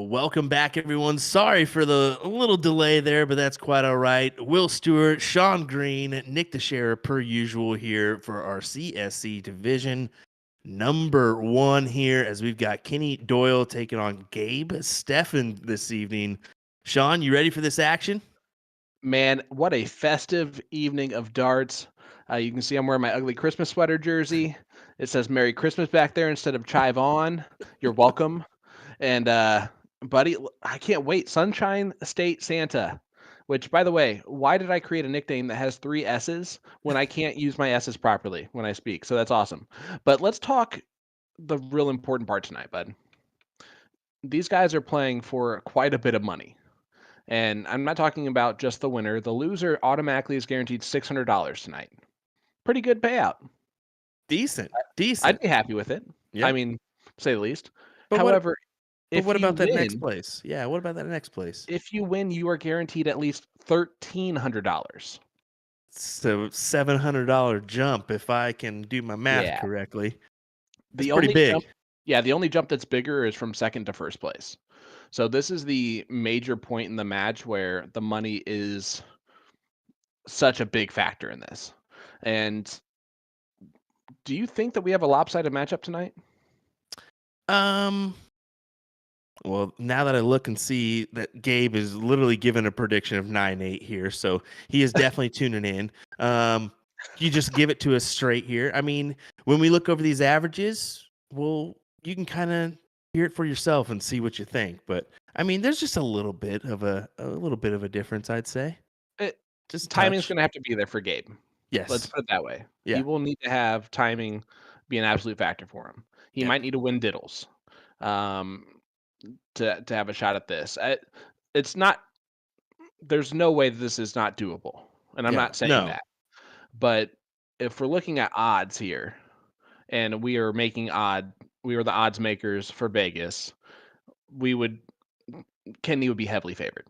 Welcome back, everyone. Sorry for the little delay there, but that's quite all right. Will Stuart, Sean Green, Nick Dichiria, per usual, here for our CSC division number one here, as we've got Kenny Doyle taking on Gabe Steffen this evening. Sean, you ready for this action? Man, what a festive evening of darts. You can see I'm wearing my ugly Christmas sweater jersey. It says Merry Christmas back there instead of Chive On. You're welcome. And buddy, I can't wait. Sunshine State Santa. Which, by the way, why did I create a nickname that has 3 S's when I can't use my S's properly when I speak? So that's awesome. But let's talk the real important part tonight, bud. These guys are playing for quite a bit of money. And I'm not talking about just the winner. The loser automatically is guaranteed $600 tonight. Pretty good payout. Decent. I'd be happy with it. Yeah. I mean, to say the least. But However, what if you about that next win, place? Yeah, what about that next place? if you win, you are guaranteed at least $1,300. So $700 jump, if I can do my math Yeah. correctly. That's The pretty only big. jump, the only jump that's bigger is from second to first place. So this is the major point in the match where the money is such a big factor in this. And do you think that we have a lopsided matchup tonight? Well, now that I look and see that Gabe is literally given a prediction of 9-8 here, so he is definitely tuning in. You just give it to us straight here. I mean, when we look over these averages, well, you can kind of hear it for yourself and see what you think. But I mean, there's just a little bit of a difference, I'd say. Just Timing's touch. going to have to be there for Gabe. Yes. Let's put it that way. Yeah. He will need to have timing be an absolute factor for him. He Yep. might need to win diddles to have a shot at this. It's not. There's no way that this is not doable, and I'm Yeah. not saying No. that. But if we're looking at odds here, and we are making we are the odds makers for Vegas. Kenny would be heavily favored.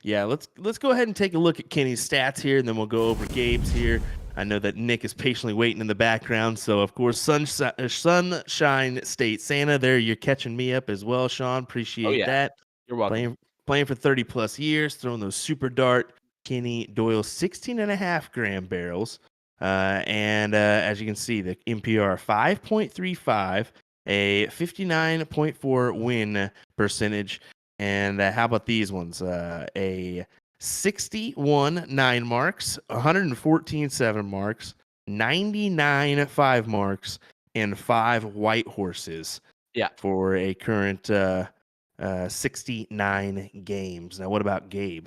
Yeah, let's go ahead and take a look at Kenny's stats here, and then we'll go over Gabe's here. I know that Nick is patiently waiting in the background, so of course, Sunshine State Santa. There, you're catching me up as well, Sean. Appreciate that. You're welcome. Playing for 30 plus years, throwing those super dart. Kenny Doyle 16.5 gram barrels, and as you can see, the NPR 5.35, a 59.4 win percentage. And how about these ones? A 61 9 marks, 114 7 marks, 99 5 marks, and 5 white horses. Yeah. For a current 69 games. Now, what about Gabe?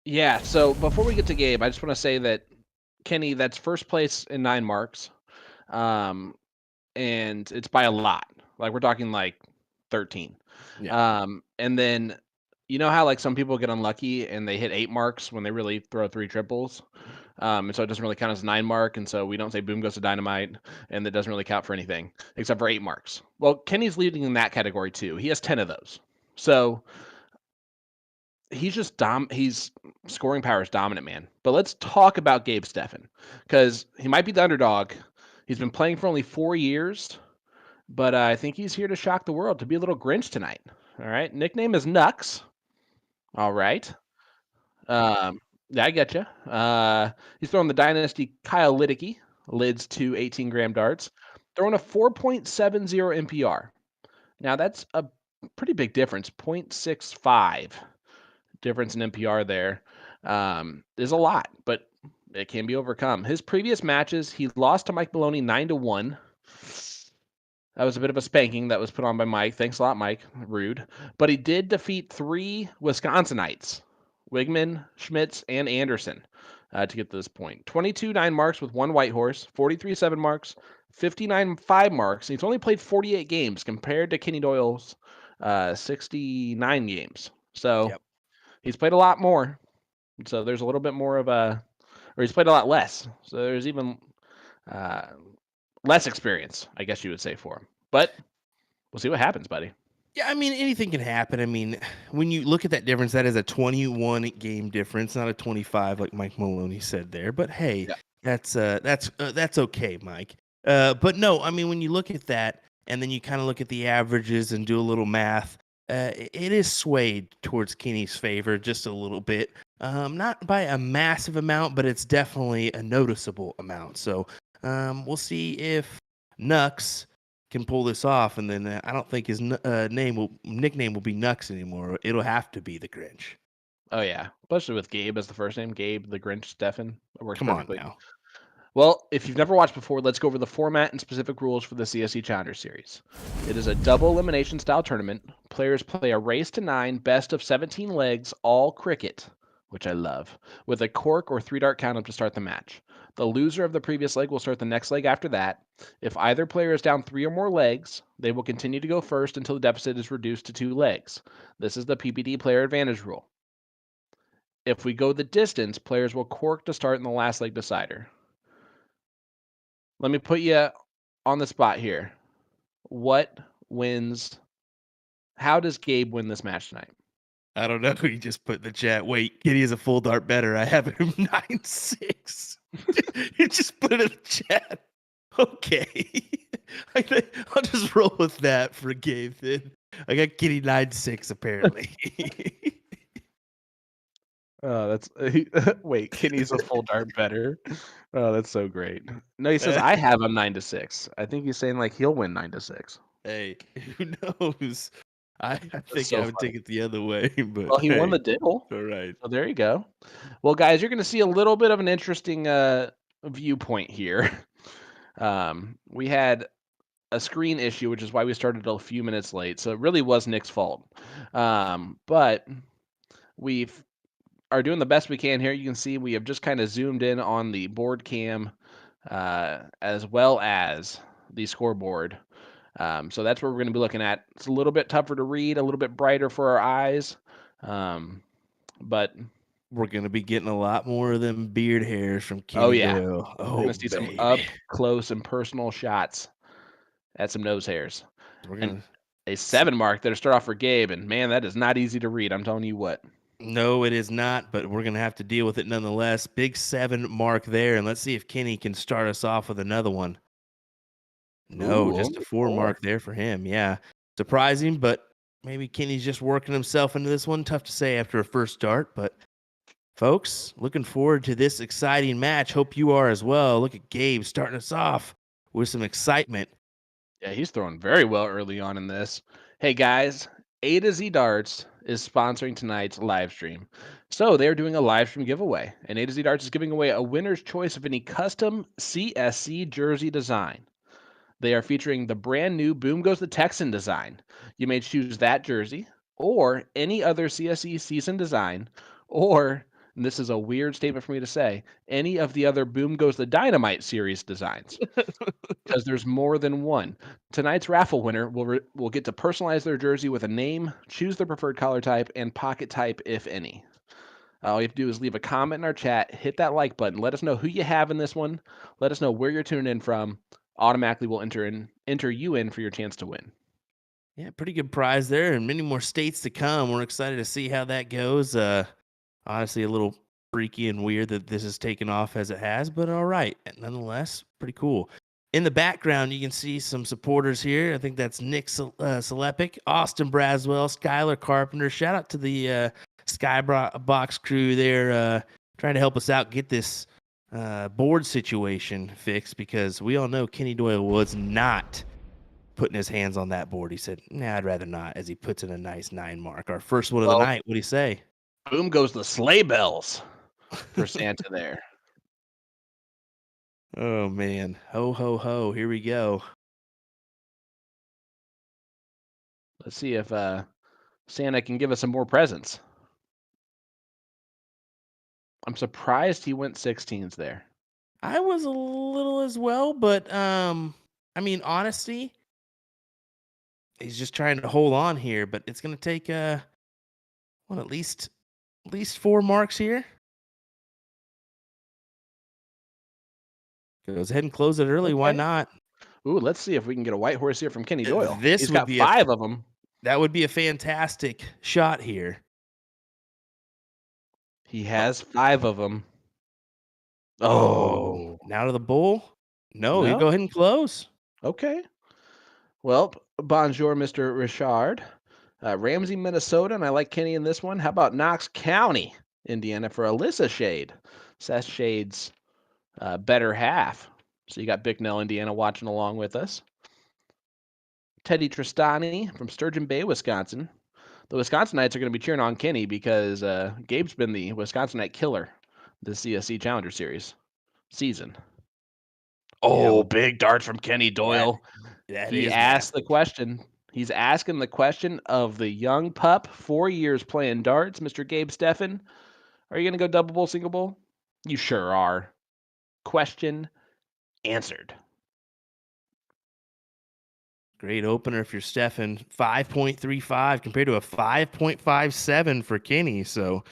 Yeah. So before we get to Gabe, I just want to say that Kenny, that's first place in 9 marks, and it's by a lot. Like we're talking like 13. Yeah. And then you know how like some people get unlucky and they hit 8 marks when they really throw 3 triples. And so it doesn't really count as a 9 mark, and so we don't say boom goes to dynamite, and that doesn't really count for anything except for 8 marks. Well, Kenny's leading in that category too. He has 10 of those. So he's just he's scoring power is dominant, man. But let's talk about Gabe Steffen, because he might be the underdog. He's been playing for only 4 years. But I think he's here to shock the world, to be a little Grinch tonight. All right. Nickname is Nux. All right. Yeah, I get you. He's throwing the Dynasty Kyle Liddicky, lids to 18 gram darts, throwing a 4.70 NPR. Now, that's a pretty big difference, 0.65 difference in NPR there. Is a lot, but it can be overcome. His previous matches, he lost to Mike Maloney 9-1. That was a bit of a spanking that was put on by Mike. Thanks a lot, Mike. Rude. But he did defeat 3 Wisconsinites, Wigman, Schmitz, and Anderson, to get to this point. 22 9 marks with 1 white horse, 43 7 marks, 59 5 marks. He's only played 48 games compared to Kenny Doyle's 69 games. So he's played a lot more. So there's a little bit more of or he's played a lot less. So there's even less experience, I guess you would say, for him. But we'll see what happens, buddy. Yeah, I mean, anything can happen. I mean, when you look at that difference, that is a 21 game difference, not a 25 like Mike Maloney said there. But hey, that's okay, Mike. But no, I mean, when you look at that and then you kind of look at the averages and do a little math, it is swayed towards Kenny's favor just a little bit. Not by a massive amount, but it's definitely a noticeable amount. So we'll see if Nux can pull this off, and then I don't think his nickname will be Nux anymore. It'll have to be the Grinch. Oh yeah, especially with Gabe as the first name, Gabe the Grinch Stefan. It works Come on perfectly. now. Well, if you've never watched before, let's go over the format and specific rules for the CSC Challenger Series. It is a double elimination style tournament. Players play a race to 9, best of 17 legs, all cricket, which I love, with a cork or 3-dart count-up to start the match. The loser of the previous leg will start the next leg after that. If either player is down 3 or more legs, they will continue to go first until the deficit is reduced to 2 legs. This is the PPD player advantage rule. If we go the distance, players will cork to start in the last leg decider. Let me put you on the spot here. What wins? How does Gabe win this match tonight? I don't know. You just put in the chat. Wait, Kenny is a full dart better. I have him 9-6. You just put it in the chat. Okay. I'll just roll with that for Gabe then. I got Kenny 9-6 apparently. Oh, that's wait. Kenny's a full dart better. Oh, that's so great. No, he says I have him 9-6. I think he's saying like he'll win 9-6. Hey, who knows? I think so I would take it the other way, but Well, he won the deal. all right. So there you go. Well, guys, you're going to see a little bit of an interesting viewpoint here. We had a screen issue, which is why we started a few minutes late. So it really was Nick's fault. But we are doing the best we can here. You can see we have just kind of zoomed in on the board cam as well as the scoreboard. So that's what we're going to be looking at. It's a little bit tougher to read, a little bit brighter for our eyes. But we're going to be getting a lot more of them beard hairs from Kenny oh yeah, Doyle. we're going to see some up close and personal shots at some nose hairs. We're And gonna a 7 mark that'll start off for Gabe, and man, that is not easy to read. I'm telling you what. No, it is not, but we're going to have to deal with it nonetheless. Big 7 mark there, and let's see if Kenny can start us off with another one. No, Ooh, just a 4 4 mark there for him. Yeah. Surprising, but maybe Kenny's just working himself into this one. Tough to say after a first start, but folks, looking forward to this exciting match. Hope you are as well. Look at Gabe starting us off with some excitement. Yeah, he's throwing very well early on in this. Hey guys, A to Z Darts is sponsoring tonight's live stream. So they're doing a live stream giveaway, and A to Z Darts is giving away a winner's choice of any custom CSC jersey design. They are featuring the brand new Boom Goes the Texan design. You may choose that jersey or any other CSE season design, or, and this is a weird statement for me to say, any of the other Boom Goes the Dynamite series designs. Because there's more than one. Tonight's raffle winner will get to personalize their jersey with a name, choose their preferred collar type, and pocket type, if any. All you have to do is leave a comment in our chat, hit that like button, let us know who you have in this one, let us know where you're tuning in from. Automatically we'll enter you in for your chance to win. Yeah, pretty good prize there, and many more states to come. We're excited to see how that goes. Honestly, a little freaky and weird that this is taken off as it has, but all right. Nonetheless, pretty cool. In the background, you can see some supporters here. I think that's Nick Selepic, Austin Braswell, Skylar Carpenter. Shout out to the Skybox crew there trying to help us out get this board situation fixed, because we all know Kenny Doyle was not putting his hands on that board. He said, nah, I'd rather not, as he puts in a nice 9 mark. Our first one of the night. What do you say? Boom goes the sleigh bells for Santa there. Oh, man. Ho, ho, ho. Here we go. Let's see if Santa can give us some more presents. I'm surprised he went 16s there. I was a little as well, but I mean, honesty, he's just trying to hold on here, but it's going to take at least 4 marks here. Goes ahead and close it early. Okay. Why not? Ooh, let's see if we can get a white horse here from Kenny Doyle. He's got 5 of them. That would be a fantastic shot here. He has 5 of them. Oh, now to the bull? No, you go ahead and close. Okay. Well, bonjour, Mr. Richard. Ramsey, Minnesota, and I like Kenny in this one. How about Knox County, Indiana, for Alyssa Shade? Seth Shade's better half. So you got Bicknell, Indiana, watching along with us. Teddy Tristani from Sturgeon Bay, Wisconsin. The Wisconsinites are going to be cheering on Kenny because Gabe's been the Wisconsinite killer this CSC Challenger Series season. Yeah, Oh, well, big dart from Kenny Doyle. that He is asked the massive. question. He's asking the question of the young pup, 4 years playing darts, Mr. Gabe Steffen. Are you going to go double bowl, single bowl? You sure are. Question answered. Great opener if you're Stefan. 5.35 compared to a 5.57 for Kenny. So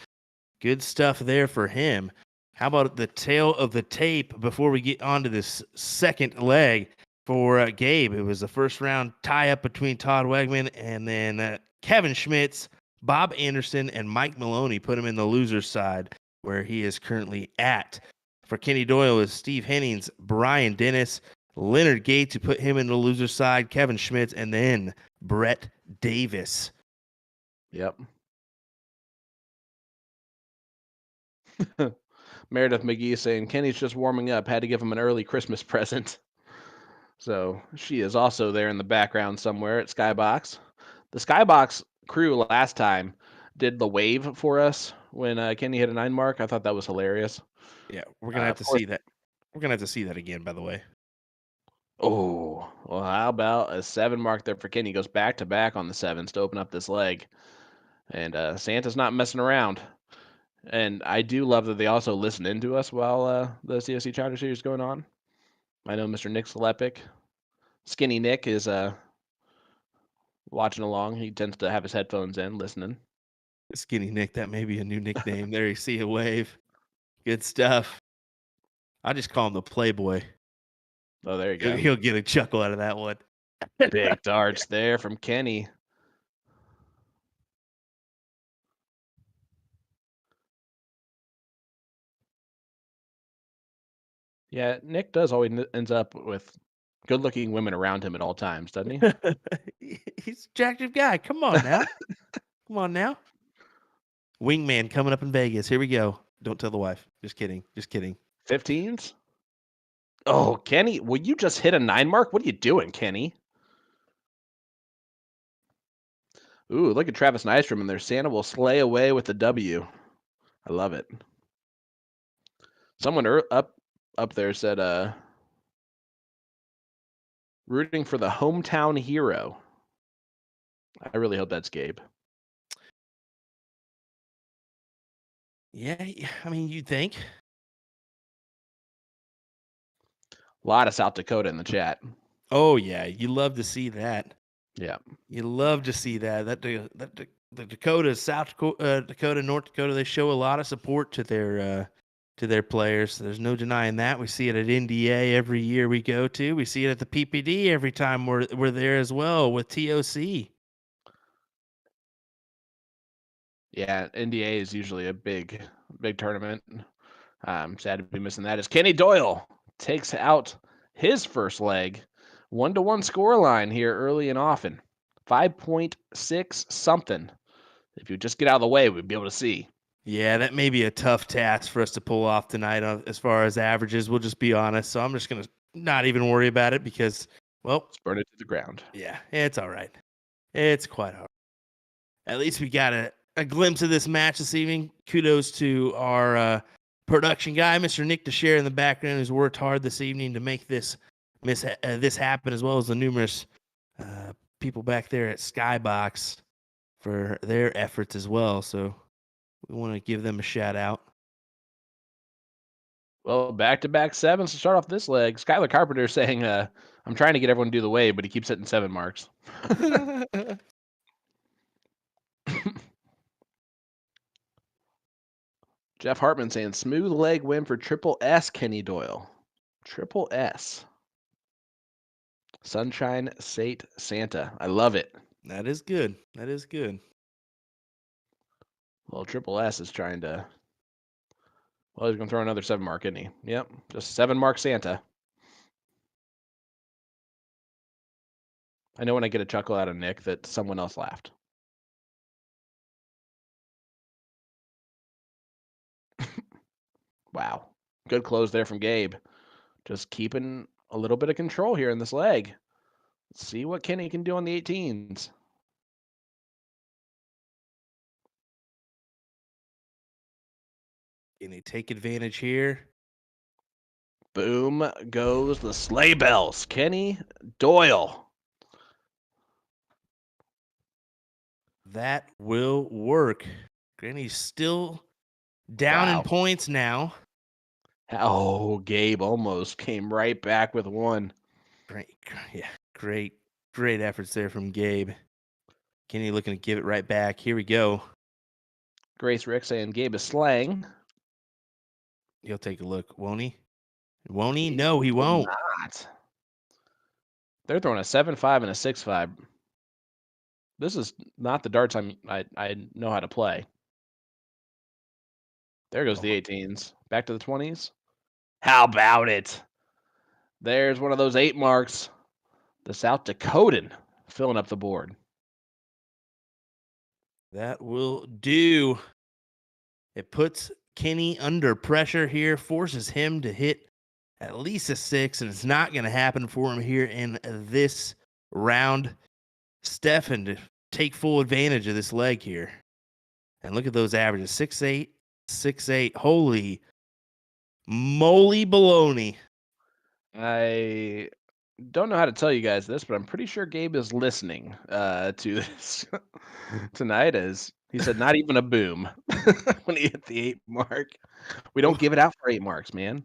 good stuff there for him. How about the tail of the tape before we get on to this second leg for Gabe? It was the first round tie up between Todd Wegman and then Kevin Schmitz, Bob Anderson, and Mike Maloney put him in the loser's side where he is currently at. For Kenny Doyle is Steve Hennings, Brian Dennis, Leonard Gates, who put him in the loser's side, Kevin Schmitz, and then Brett Davis. Yep. Meredith McGee saying Kenny's just warming up. Had to give him an early Christmas present. So she is also there in the background somewhere at Skybox. The Skybox crew last time did the wave for us when Kenny hit a 9 mark. I thought that was hilarious. Yeah, we're gonna have Of to course. see that. We're gonna have to see that again, by the way. Oh, well, how about a 7 mark there for Kenny? He goes back to back on the 7s to open up this leg. And Santa's not messing around. And I do love that they also listen into us while the CSC Challenger Series is going on. I know Mr. Nick Slepic, Skinny Nick, is watching along. He tends to have his headphones in, listening. Skinny Nick, that may be a new nickname. There you see a wave. Good stuff. I just call him the Playboy. Oh, there you He'll, go. he'll get a chuckle out of that one. Big darts there from Kenny. Yeah, Nick does always ends up with good-looking women around him at all times, doesn't he? He's an attractive guy. Come on now. Come on now. Wingman coming up in Vegas. Here we go. Don't tell the wife. Just kidding. Just kidding. 15s? Oh, Kenny, will you just hit a 9 mark? What are you doing, Kenny? Ooh, look at Travis Nystrom in there. Santa will slay away with the W. I love it. Someone up there said, rooting for the hometown hero. I really hope that's Gabe. Yeah, I mean, you'd think. A lot of South Dakota in the chat. Oh, yeah. You love to see that. Yeah. You love to see that. The Dakotas, South Dakota, North Dakota, they show a lot of support to their players. There's no denying that. We see it at NDA every year we go to. We see it at the PPD every time we're there as well with TOC. Yeah, NDA is usually a big tournament. I'm sad to be missing that. As Kenny Doyle takes out his first leg, 1-1 scoreline here early and often. 5.6 something. If you just get out of the way, we'd be able to see. Yeah, that may be a tough task for us to pull off tonight as far as averages. We'll just be honest. So I'm just going to not even worry about it because, well, Let's burn it to the ground. yeah, it's all right. It's quite hard. At least we got a glimpse of this match this evening. Kudos to our production guy, Mr. Nick Dichiria in the background, who's worked hard this evening to make this happen, as well as the numerous people back there at Skybox for their efforts as well. So we want to give them a shout out. Well, back-to-back 7s to start off this leg. Skylar Carpenter saying, I'm trying to get everyone to do the wave, but he keeps hitting 7 marks. Jeff Hartman saying, smooth leg win for Triple S, Kenny Doyle. Triple S. Sunshine State Santa. I love it. That is good. That is good. Well, Triple S is trying to... Well, he's going to throw another 7 mark, isn't he? Yep, just 7 mark Santa. I know when I get a chuckle out of Nick that someone else laughed. Wow. Good close there from Gabe. Just keeping a little bit of control here in this leg. Let's see what Kenny can do on the 18s. Can he take advantage here? Boom goes the sleigh bells. Kenny Doyle. That will work. Granny's still down in Wow. points now. Oh, Gabe almost came right back with one. Great efforts there from Gabe. Kenny looking to give it right back. Here we go. Grace Rick saying Gabe is slaying. He'll take a look, won't he? Won't he? No, he won't. Not. They're throwing a 7.5 and a 6.5. This is not the darts I know how to play. There goes the 18s. Back to the 20s. How about it? There's one of those 8 marks. The South Dakotan filling up the board. That will do. It puts Kenny under pressure here, forces him to hit at least a 6, and it's not going to happen for him here in this round. Steffen to take full advantage of this leg here. And look at those averages, 6'8", 6'8". Holy moly baloney. I don't know how to tell you guys this, but I'm pretty sure Gabe is listening to this tonight. As he said, not even a boom when he hit the 8 mark. We don't give it out for 8 marks, man.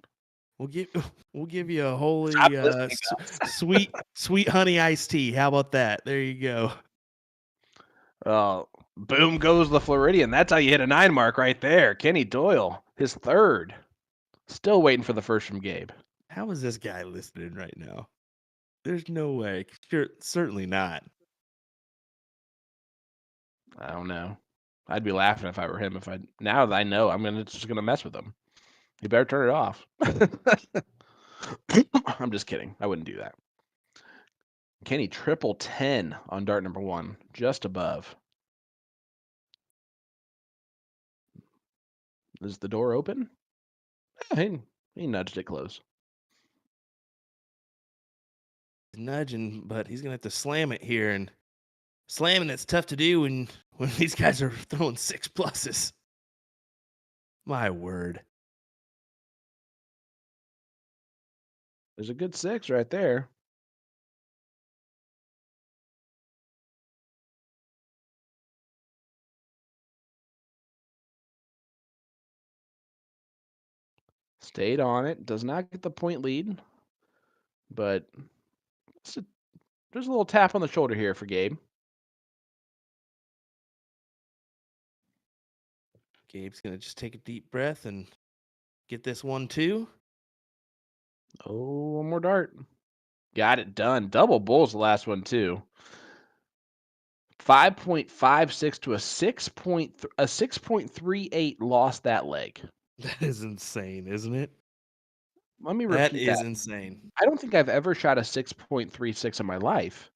We'll give you a holy Stop listening, guys. sweet honey iced tea. How about that? There you go. Boom goes the Floridian. That's how you hit a 9 mark right there. Kenny Doyle, his third. Still waiting for the first from Gabe. How is this guy listening right now? There's no way. Sure, certainly not. I don't know. I'd be laughing if I were him. Now that I know, I'm just gonna mess with him. You better turn it off. I'm just kidding. I wouldn't do that. Kenny triple 10 on dart number 1, just above. Is the door open? He nudged it close. He's nudging, but he's gonna have to slam it here, and slamming it's tough to do when these guys are throwing 6 pluses. My word. There's a good 6 right there. Stayed on it. Does not get the point lead, but there's a little tap on the shoulder here for Gabe. Gabe's gonna just take a deep breath and get this one too. Oh, one more dart. Got it done. Double bulls the last one too. 5.56 to a 6.38 lost that leg. That is insane, isn't it? Let me repeat that. Insane. I don't think I've ever shot a 6.36 in my life,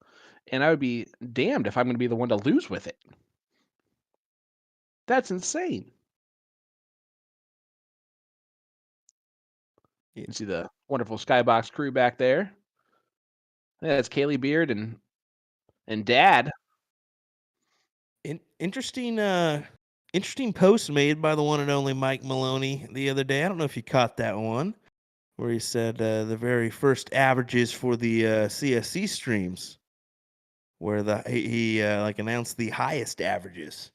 and I would be damned if I'm going to be the one to lose with it. That's insane. You can see the wonderful Skybox crew back there. Yeah, that's Kaylee Beard and Dad. Interesting post made by the one and only Mike Maloney the other day. I don't know if you caught that one, where he said the very first averages for the CSC streams, where he announced the highest averages,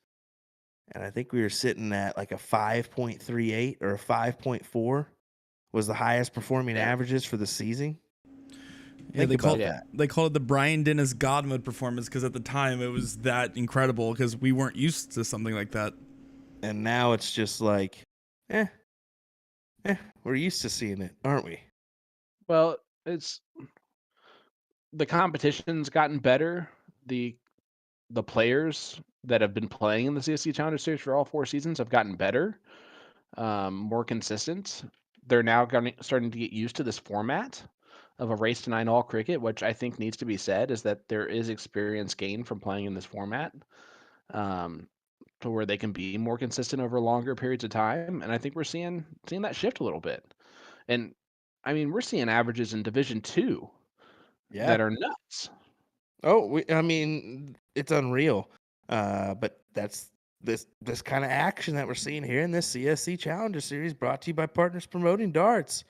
and I think we were sitting at like a 5.38 or a 5.4 was the highest performing averages for the season. Yeah, they called it the Brian Dennis God mode performance because at the time it was that incredible because we weren't used to something like that. And now it's just like, we're used to seeing it, aren't we? Well, it's the competition's gotten better. The players that have been playing in the CSC Challenger Series for all 4 seasons have gotten better, more consistent. They're now starting to get used to this format of a race to 9 all cricket, which I think needs to be said is that there is experience gained from playing in this format. to where they can be more consistent over longer periods of time. And I think we're seeing that shift a little bit. And I mean, we're seeing averages in Division II Yeah. that are nuts. Oh, I mean, it's unreal. But that's this kind of action that we're seeing here in this CSC Challenger Series, brought to you by Partners Promoting Darts.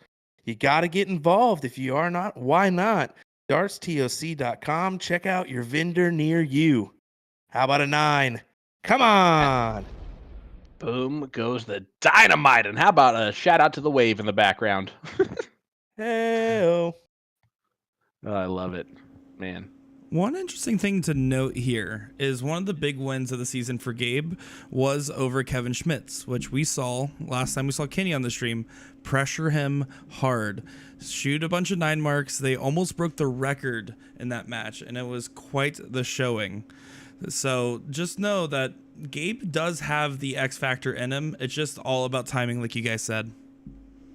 You got to get involved. If you are not, why not? DartsTOC.com. Check out your vendor near you. How about a 9? Come on. Boom goes the dynamite. And how about a shout out to the wave in the background? Hey-o. Oh, I love it, man. One interesting thing to note here is one of the big wins of the season for Gabe was over Kevin Schmitz, which we saw last time we saw Kenny on the stream. Pressure him hard, shoot a bunch of 9 marks. They almost broke the record in that match, and it was quite the showing. So just know that Gabe does have the X factor in him. It's just all about timing, like you guys said.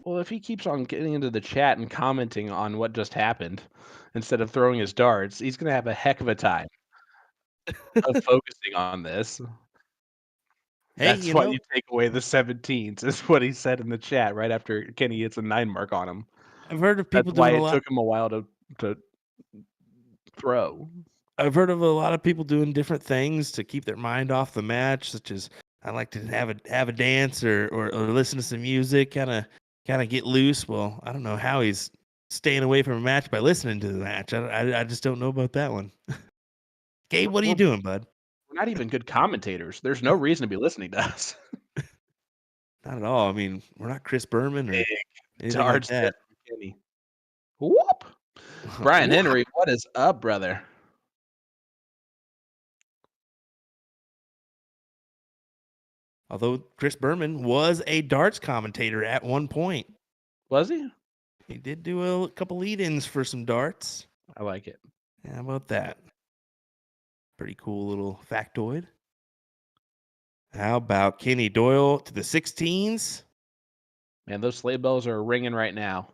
Well, if he keeps on getting into the chat and commenting on what just happened instead of throwing his darts, he's going to have a heck of a time of focusing on this. Hey, That's why you take away the 17s, is what he said in the chat right after Kenny hits a 9 mark on him. I've heard of people That's why doing it took him a while to throw. I've heard of a lot of people doing different things to keep their mind off the match, such as I like to have a dance or listen to some music, kind of get loose. Well, I don't know how he's staying away from a match by listening to the match. I just don't know about that one. Gabe, what are you doing, bud? We're not even good commentators. There's no reason to be listening to us. Not at all. I mean, we're not Chris Berman or anything like that. Kenny. Whoop! Brian Henry, what is up, brother? Although Chris Berman was a darts commentator at one point. Was he? He did do a couple lead-ins for some darts. I like it. Yeah, how about that? Pretty cool little factoid. How about Kenny Doyle to the 16s? Man, those sleigh bells are ringing right now.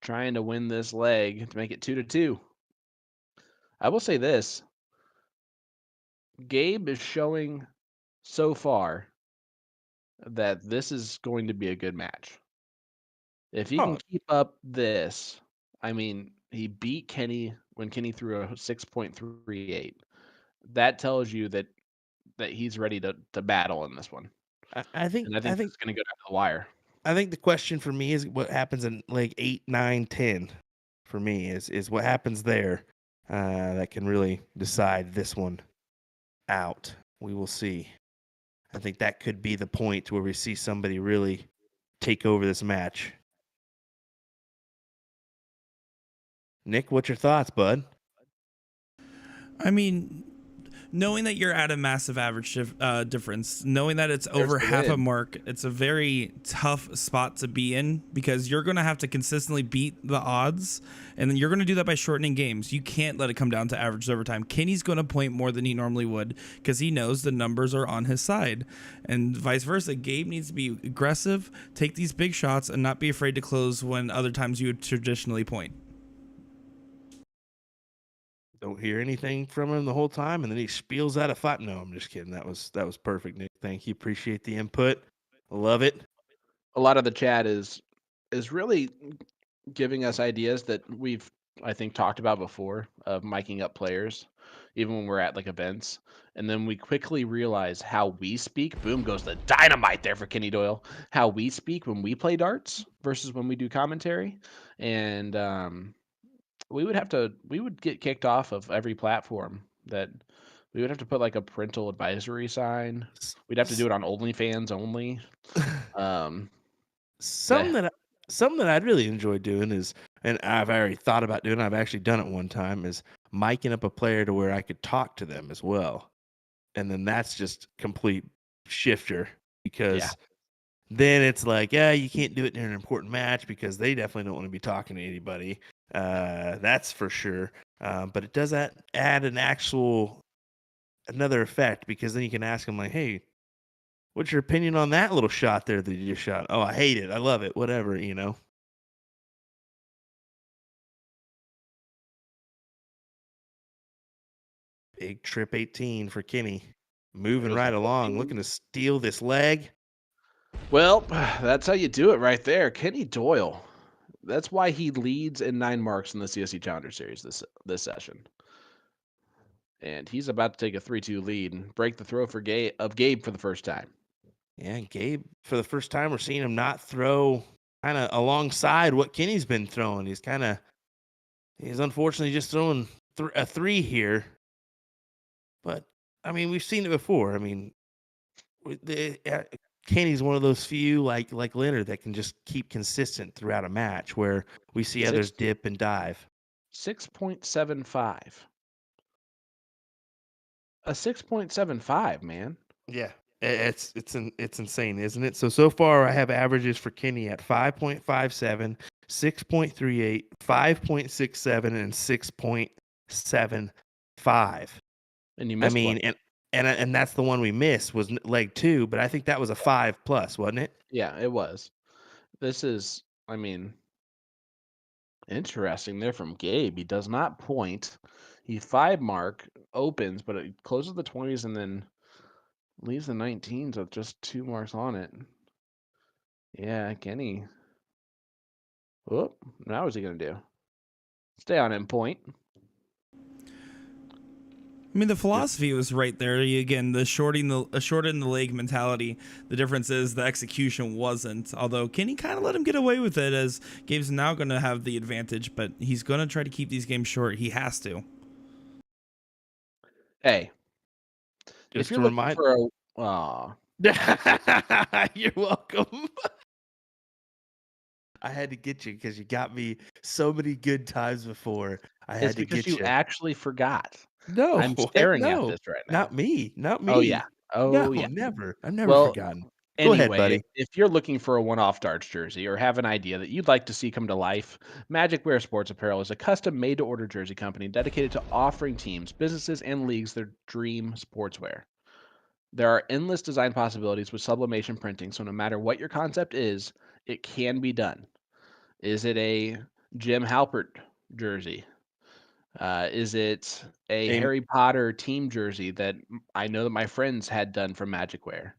Trying to win this leg to make it 2-2. I will say this. Gabe is showing so far that this is going to be a good match. If he can keep up this, I mean, he beat Kenny when Kenny threw a 6.38. That tells you that he's ready to battle in this one. I think it's going to go down to the wire. I think the question for me is what happens in leg 8, 9, 10. For me is what happens there that can really decide this one out. We will see. I think that could be the point where we see somebody really take over this match. Nick, what's your thoughts, bud? I mean, knowing that you're at a massive average difference, knowing that it's over half a mark, it's a very tough spot to be in because you're going to have to consistently beat the odds, and then you're going to do that by shortening games. You can't let it come down to averages over time. Kenny's going to point more than he normally would because he knows the numbers are on his side, and vice versa. Gabe needs to be aggressive, take these big shots, and not be afraid to close when other times you would traditionally point. Don't hear anything from him the whole time, and then he spiels out a fight. No, I'm just kidding. That was perfect, Nick. Thank you. Appreciate the input. Love it. A lot of the chat is really giving us ideas that we've, I think, talked about before of miking up players, even when we're at like events. And then we quickly realize how we speak. Boom goes the dynamite there for Kenny Doyle. How we speak when we play darts versus when we do commentary. And we would get kicked off of every platform. That we would have to put like a parental advisory sign. We'd have to do it on OnlyFans only. Something that I'd really enjoy doing is, and I've already thought about doing, I've actually done it one time, is miking up a player to where I could talk to them as well. And then that's just complete shifter because then it's like, yeah, you can't do it in an important match because they definitely don't want to be talking to anybody. That's for sure. But it does add another effect because then you can ask them like, hey, what's your opinion on that little shot there that you just shot? Oh, I hate it. I love it. Whatever, you know. Big trip 18 for Kenny. moving right along, looking to steal this leg. Well, that's how you do it right there. Kenny Doyle. That's why he leads in 9 marks in the CSC Challenger Series this session. And he's about to take a 3-2 lead and break the throw for Gabe for the first time. Yeah, Gabe, for the first time, we're seeing him not throw kind of alongside what Kenny's been throwing. He's unfortunately just throwing a 3 here. But, I mean, we've seen it before. I mean, Kenny's one of those few, like Leonard, that can just keep consistent throughout a match where we see others dip and dive. 6.75. A 6.75, man. Yeah. It's insane, isn't it? So far I have averages for Kenny at 5.57, 6.38, 5.67, and 6.75. And you missed one. And that's the one we missed was leg 2, but I think that was a 5+, wasn't it? Yeah, it was. This is, I mean, interesting there from Gabe. He does not point. He 5 mark, opens, but it closes the 20s and then leaves the 19s with just 2 marks on it. Yeah, Kenny. Whoop. Now what's he going to do? Stay on him point. I mean, the philosophy was right there. Again, the shorten the leg mentality. The difference is the execution wasn't. Although Kenny kind of let him get away with it, as Gabe's now going to have the advantage, but he's going to try to keep these games short. He has to. Hey, Just if you're to looking remind. for a, You're welcome. I had to get you because you got me so many good times before. I had to get you you. actually forgot. No, I'm heck staring at no. this right now. Not me. Oh yeah. No, Oh yeah. never. I've never Well, forgotten. Go anyway, ahead, buddy. if you're looking for a one-off darts jersey or have an idea that you'd like to see come to life, Magic Wear Sports Apparel is a custom made-to-order jersey company dedicated to offering teams, businesses, and leagues their dream sportswear. There are endless design possibilities with sublimation printing, so no matter what your concept is, it can be done. Is it a Jim Halpert jersey? Is it a Harry Potter team jersey that I know that my friends had done from Magic Wear?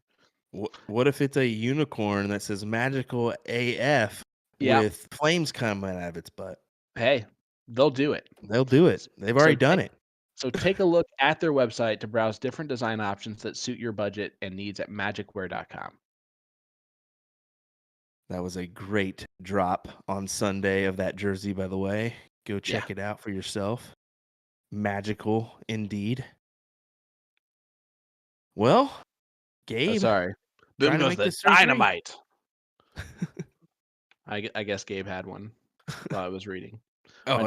What if it's a unicorn that says magical AF with flames coming out of its butt? Hey, they'll do it. They'll do it. They've already done it. So take a look at their website to browse different design options that suit your budget and needs at magicwear.com. That was a great drop on Sunday of that jersey, by the way. Go check it out for yourself. Magical indeed. Well, Gabe. Sorry. Boom goes the dynamite. I guess Gabe had one while I was reading. Oh,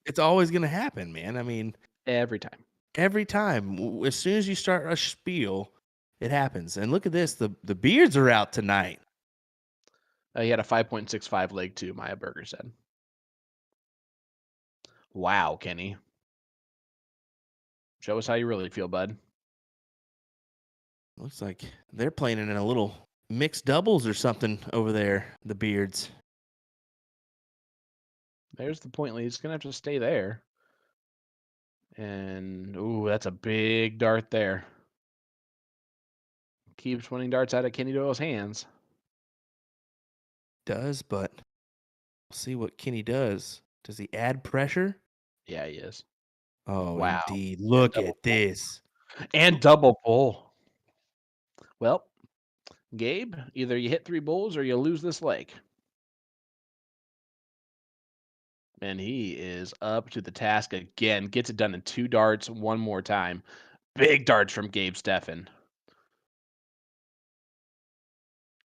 it's always going to happen, man. I mean, every time. Every time. As soon as you start a spiel, it happens. And look at this. The beards are out tonight. He had a 5.65 leg too, Maya Berger said. Wow, Kenny. Show us how you really feel, bud. Looks like they're playing in a little mixed doubles or something over there, the beards. There's the point. He's going to have to stay there. And, ooh, that's a big dart there. Keeps winning darts out of Kenny Doyle's hands. Does, but we'll see what Kenny does. Does he add pressure? Yeah, he is. Oh, wow. Indeed. Look at this. And double pull. Well, Gabe, either you hit 3 bulls or you lose this leg. And he is up to the task again. Gets it done in 2 darts one more time. Big darts from Gabe Steffen.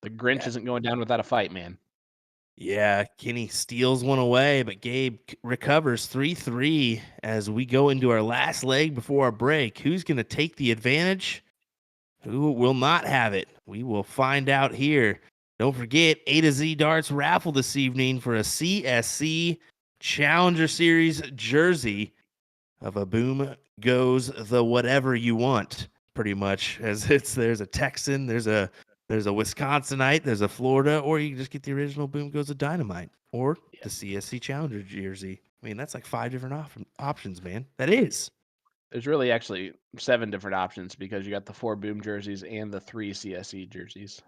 The Grinch isn't going down without a fight, man. Yeah, Kenny steals one away, but Gabe recovers 3-3 as we go into our last leg before our break. Who's going to take the advantage? Who will not have it? We will find out here. Don't forget, A to Z Darts raffle this evening for a CSC Challenger Series jersey of a Boom Goes the Whatever You Want, pretty much. As there's a Texan, there's a Wisconsinite, there's a Florida, or you can just get the original Boom Goes the Dynamite or the CSC Challenger jersey. I mean, that's like 5 different options, man. That is. There's really actually 7 different options because you got the 4 Boom jerseys and the 3 CSC jerseys.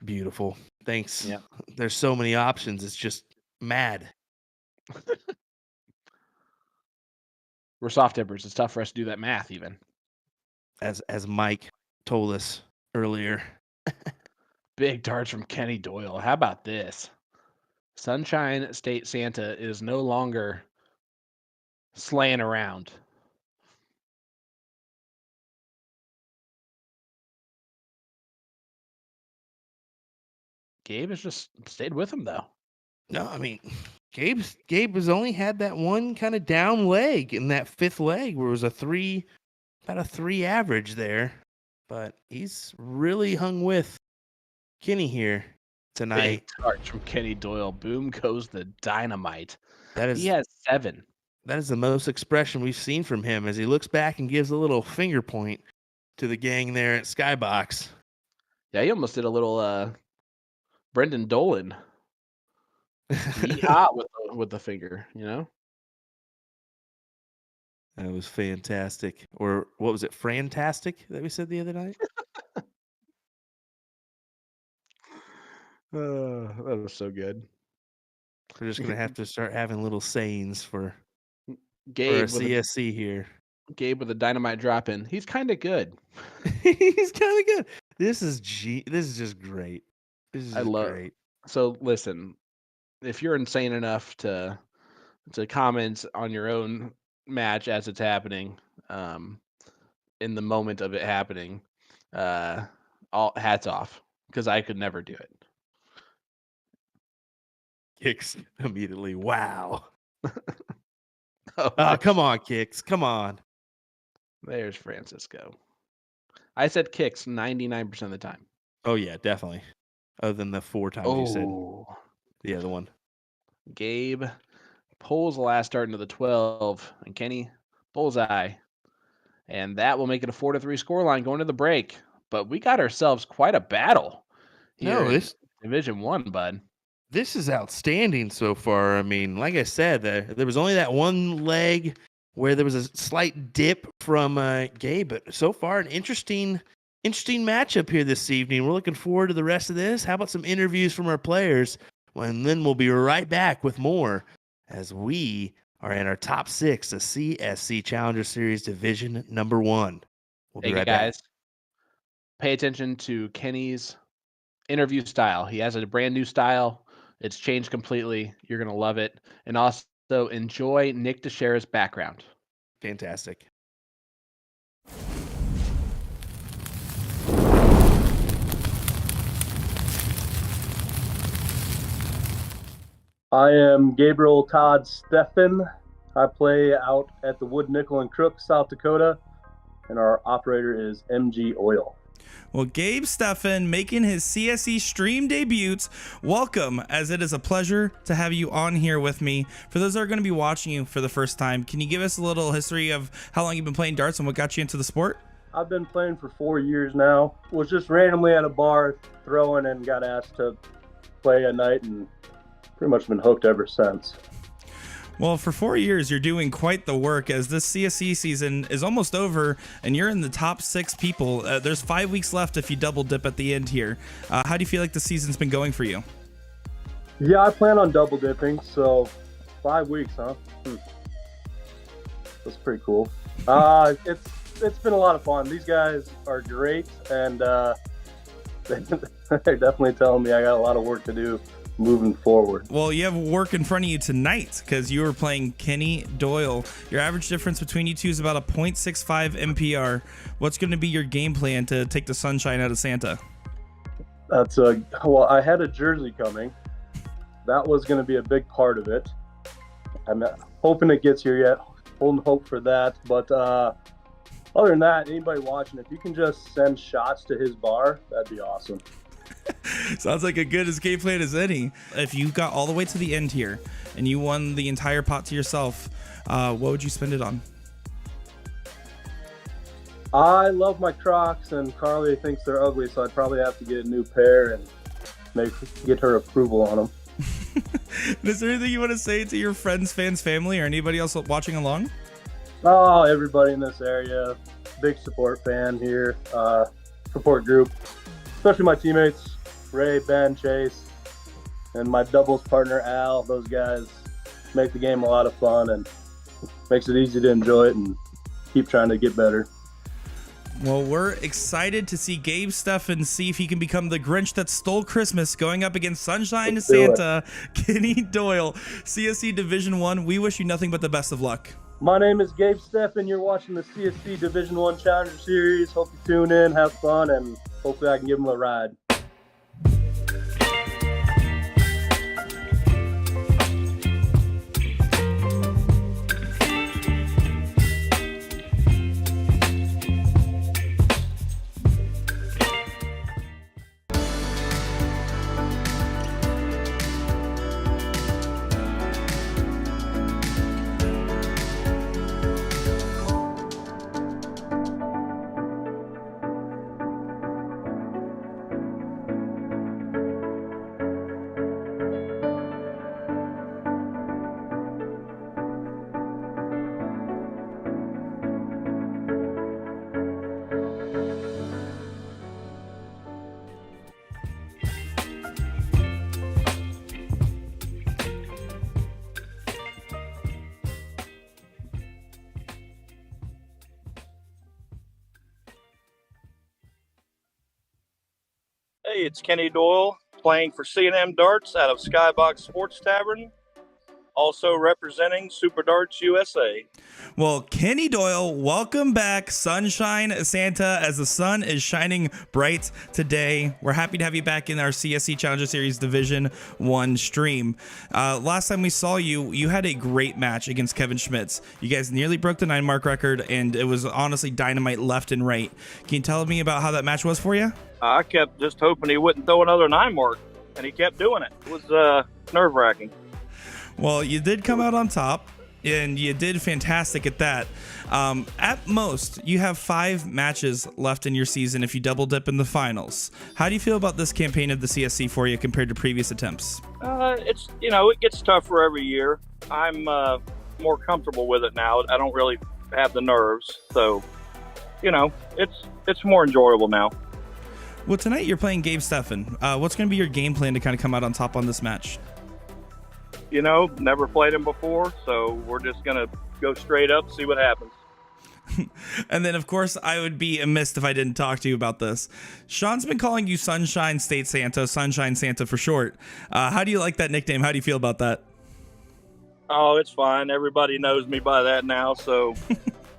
Beautiful. Thanks. Yeah. There's so many options. It's just mad. We're soft tippers. It's tough for us to do that math even. As Mike told us earlier. Big darts from Kenny Doyle. How about this? Sunshine State Santa is no longer slaying around. Gabe has just stayed with him though. No, I mean, Gabe has only had that one kind of down leg in that 5th leg where it was about a 3 average there. But he's really hung with Kenny here tonight. Big darts from Kenny Doyle. Boom goes the dynamite. He has 7. That is the most expression we've seen from him as he looks back and gives a little finger point to the gang there at Skybox. Yeah, he almost did a little Brendan Dolan. Yeehaw with the finger, you know? That was fantastic. Or what was it? Frantastic that we said the other night? That was so good. We're just going to have to start having little sayings for Gabe a CSC here. Gabe with a dynamite drop in. He's kind of good. He's kind of good. This is just great. This is great. So listen, if you're insane enough to comment on your own match as it's happening, in the moment of it happening, all hats off, because I could never do it. Kicks immediately. Wow. Oh, come on, Kicks. Come on. There's Francisco. I said Kicks 99% of the time. Oh, yeah, definitely. Other than the 4 times you said the other one. Gabe pulls the last dart into the 12, and Kenny bullseye. And that will make it a 4-3 scoreline going to the break. But we got ourselves quite a battle here in Division 1, bud. This is outstanding so far. I mean, like I said, there was only that one leg where there was a slight dip from Gabe, but so far an interesting matchup here this evening. We're looking forward to the rest of this. How about some interviews from our players? And then we'll be right back with more as we are in our top 6 of CSC Challenger Series Division number 1. We'll be right back. Pay attention to Kenny's interview style. He has a brand new style. It's changed completely. You're going to love it. And also enjoy Nick Dichiria's background. Fantastic. I am Gabriel Todd Steffen. I play out at the Wood Nickel and Crook, South Dakota, and our operator is MG Oil. Well, Gabe Steffen making his CSC stream debuts. Welcome, as it is a pleasure to have you on here with me. For those that are going to be watching you for the first time, can you give us a little history of how long you've been playing darts and what got you into the sport? I've been playing for 4 years now. Was just randomly at a bar throwing and got asked to play a night and pretty much been hooked ever since. Well, for 4 years, you're doing quite the work as this CSC season is almost over and you're in the top 6 people. There's 5 weeks left if you double dip at the end here. How do you feel like the season's been going for you? Yeah, I plan on double dipping, so 5 weeks, huh? That's pretty cool. It's been a lot of fun. These guys are great, and they're definitely telling me I got a lot of work to do moving forward. Well, you have work in front of you tonight because you were playing Kenny Doyle. Your average difference between you two is about a 0.65 MPR. What's going to be your game plan to take the sunshine out of Santa? Well, I had a jersey coming. That was going to be a big part of it. I'm not hoping it gets here yet. Holding hope for that. But other than that, anybody watching, if you can just send shots to his bar, that'd be awesome. Sounds like a good escape plan as any. If you got all the way to the end here and you won the entire pot to yourself, what would you spend it on? I love my Crocs, and Carly thinks they're ugly, so I'd probably have to get a new pair and get her approval on them. Is there anything you want to say to your friends, fans, family, or anybody else watching along? Oh, everybody in this area, big support fan here, support group, especially my teammates, Ray, Ben, Chase, and my doubles partner, Al. Those guys make the game a lot of fun and makes it easy to enjoy it and keep trying to get better. Well, we're excited to see Gabe Steffen see if he can become the Grinch that stole Christmas going up against Sunshine Santa, Kenny Doyle, CSC Division 1. We wish you nothing but the best of luck. My name is Gabe Steffen. You're watching the CSC Division 1 Challenger Series. Hope you tune in, have fun, and hopefully I can give them a ride. Hey, it's Kenny Doyle playing for C&M Darts out of Skybox Sports Tavern, also representing Super Darts USA. Well, Kenny Doyle, welcome back, Sunshine Santa, as the sun is shining bright today. We're happy to have you back in our CSC Challenger Series Division 1 stream. Last time we saw you, you had a great match against Kevin Schmitz. You guys nearly broke the 9-mark record, and it was honestly dynamite left and right. Can you tell me about how that match was for you? I kept just hoping he wouldn't throw another 9-mark, and he kept doing it. It was nerve-wracking. Well, you did come out on top, and you did fantastic at that. At most, you have 5 matches left in your season if you double dip in the finals. How do you feel about this campaign of the CSC for you compared to previous attempts? It's it gets tougher every year. I'm more comfortable with it now. I don't really have the nerves, so it's more enjoyable now. Well, tonight you're playing Gabe Steffen. What's going to be your game plan to kind of come out on top on this match? Never played him before, so we're just going to go straight up, see what happens. And then, of course, I would be amiss if I didn't talk to you about this. Sean's been calling you Sunshine State Santa, Sunshine Santa for short. How do you like that nickname? How do you feel about that? Oh, it's fine. Everybody knows me by that now, so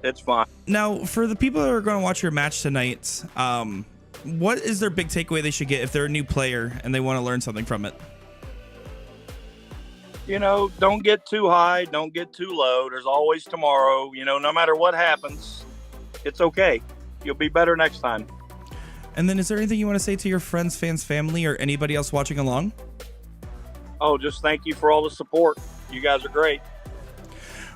it's fine. Now, for the people that are going to watch your match tonight, what is their big takeaway they should get if they're a new player and they want to learn something from it? Don't get too high, don't get too low. There's always tomorrow. No matter what happens, it's okay. You'll be better next time. And then is there anything you want to say to your friends, fans, family, or anybody else watching along? Oh, just thank you for all the support. You guys are great.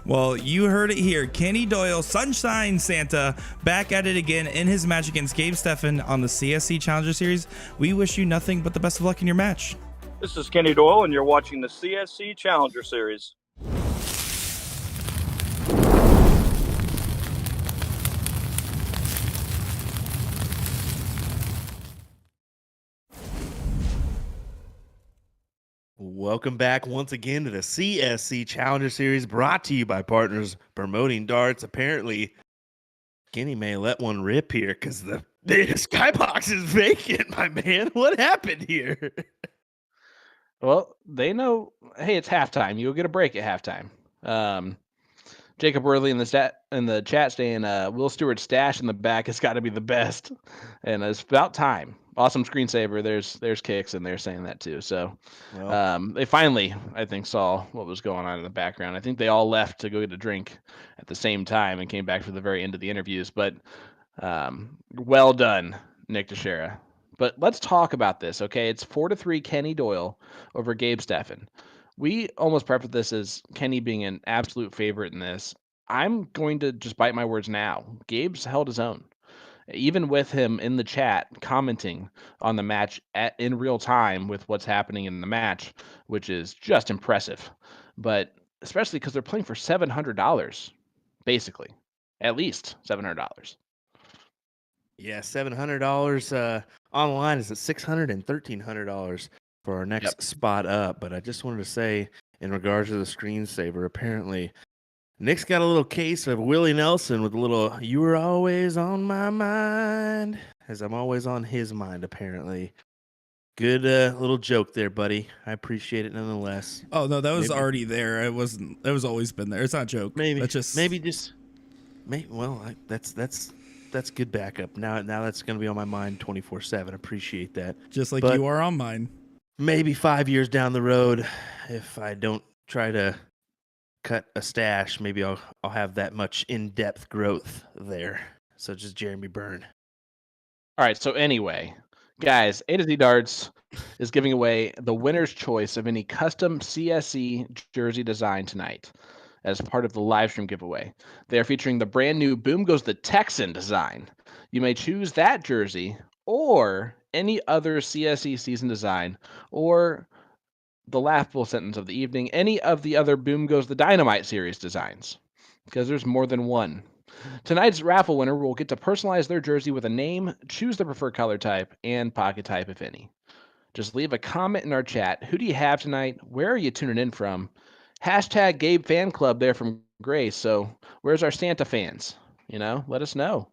Well, you heard it here. Kenny Doyle, Sunshine Santa, back at it again in his match against Gabe Steffen on the CSC Challenger Series. We wish you nothing but the best of luck in your match. This is Kenny Doyle, and you're watching the CSC Challenger Series. Welcome back once again to the CSC Challenger Series, brought to you by Partners Promoting Darts. Apparently, Kenny may let one rip here because the skybox is vacant, my man. What happened here? Well, they know, hey, it's halftime. You'll get a break at halftime. Jacob Worley in the chat saying Will Stewart's stash in the back has got to be the best. And it's about time. Awesome screensaver. There's kicks, and they're saying that too. So they finally, I think, saw what was going on in the background. I think they all left to go get a drink at the same time and came back for the very end of the interviews. But well done, Nick Dichiria. But let's talk about this, okay? It's 4-3 Kenny Doyle over Gabe Steffen. We almost prefaced this as Kenny being an absolute favorite in this. I'm going to just bite my words now. Gabe's held his own. Even with him in the chat commenting on the match in real time with what's happening in the match, which is just impressive. But especially because they're playing for $700. basically. At least $700. Yeah, $700 online is at $600 and $1,300 for our next spot up. But I just wanted to say, in regards to the screensaver, apparently Nick's got a little case of Willie Nelson with a little "You were always on my mind," as I'm always on his mind, apparently. Good little joke there, buddy. I appreciate it nonetheless. Oh no, that was already there. It wasn't. It was always been there. It's not a joke. That's good backup. Now that's gonna be on my mind 24/7. Appreciate that. Just like you are on mine. Maybe 5 years down the road, if I don't try to cut a stash, maybe I'll have that much in-depth growth there. So just Jeremy Byrne. All right. So anyway, guys, A to Z Darts is giving away the winner's choice of any custom CSC jersey design tonight as part of the live stream giveaway. They are featuring the brand new Boom Goes the Texan design. You may choose that jersey or any other CSC season design, or the laughable sentence of the evening, any of the other Boom Goes the Dynamite series designs, because there's more than one. Tonight's raffle winner will get to personalize their jersey with a name, choose the preferred color type, and pocket type, if any. Just leave a comment in our chat. Who do you have tonight? Where are you tuning in from? Hashtag Gabe Fan Club there from Grace. So where's our Santa fans? Let us know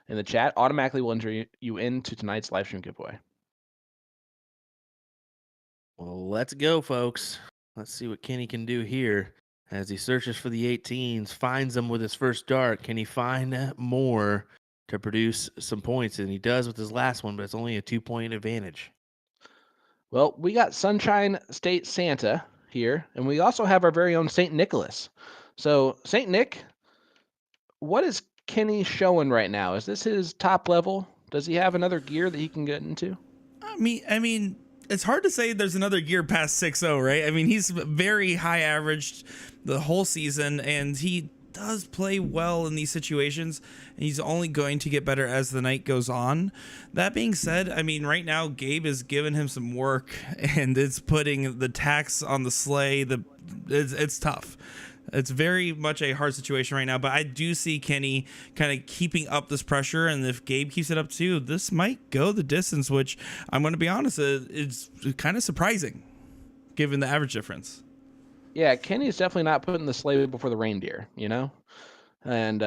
in the chat. Automatically will enter you into tonight's live stream giveaway. Well, let's go, folks. Let's see what Kenny can do here as he searches for the 18s, finds them with his first dart. Can he find more to produce some points? And he does with his last one, but it's only a 2-point advantage. Well, we got Sunshine State Santa here, and we also have our very own St. Nicholas. So, St. Nick, what is Kenny showing right now? Is this his top level? Does he have another gear that he can get into? I mean, it's hard to say there's another gear past 6-0, right? I mean, he's very high averaged the whole season, and he does play well in these situations, and he's only going to get better as the night goes on. That being said, I mean, right now Gabe is giving him some work, and it's putting the tax on the sleigh. It's tough. It's very much a hard situation right now, but I do see Kenny kind of keeping up this pressure, and if Gabe keeps it up too, this might go the distance, which I'm going to be honest, it's kind of surprising given the average difference. Yeah, Kenny's definitely not putting the sleigh before the reindeer, and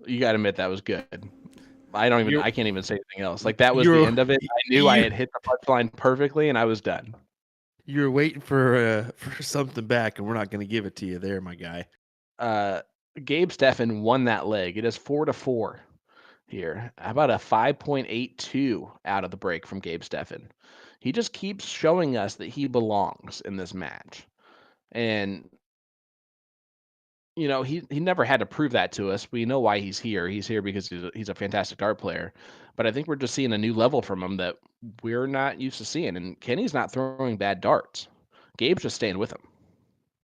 you got to admit that was good. I can't even say anything else. Like, that was the end of it. I knew I had hit the punchline perfectly, and I was done. You're waiting for something back, and we're not going to give it to you there, my guy. Gabe Steffen won that leg. It is 4-4 here. How about a 5.82 out of the break from Gabe Steffen? He just keeps showing us that he belongs in this match. And, he never had to prove that to us. We know why he's here. He's here because he's a fantastic dart player. But I think we're just seeing a new level from him that we're not used to seeing. And Kenny's not throwing bad darts. Gabe's just staying with him.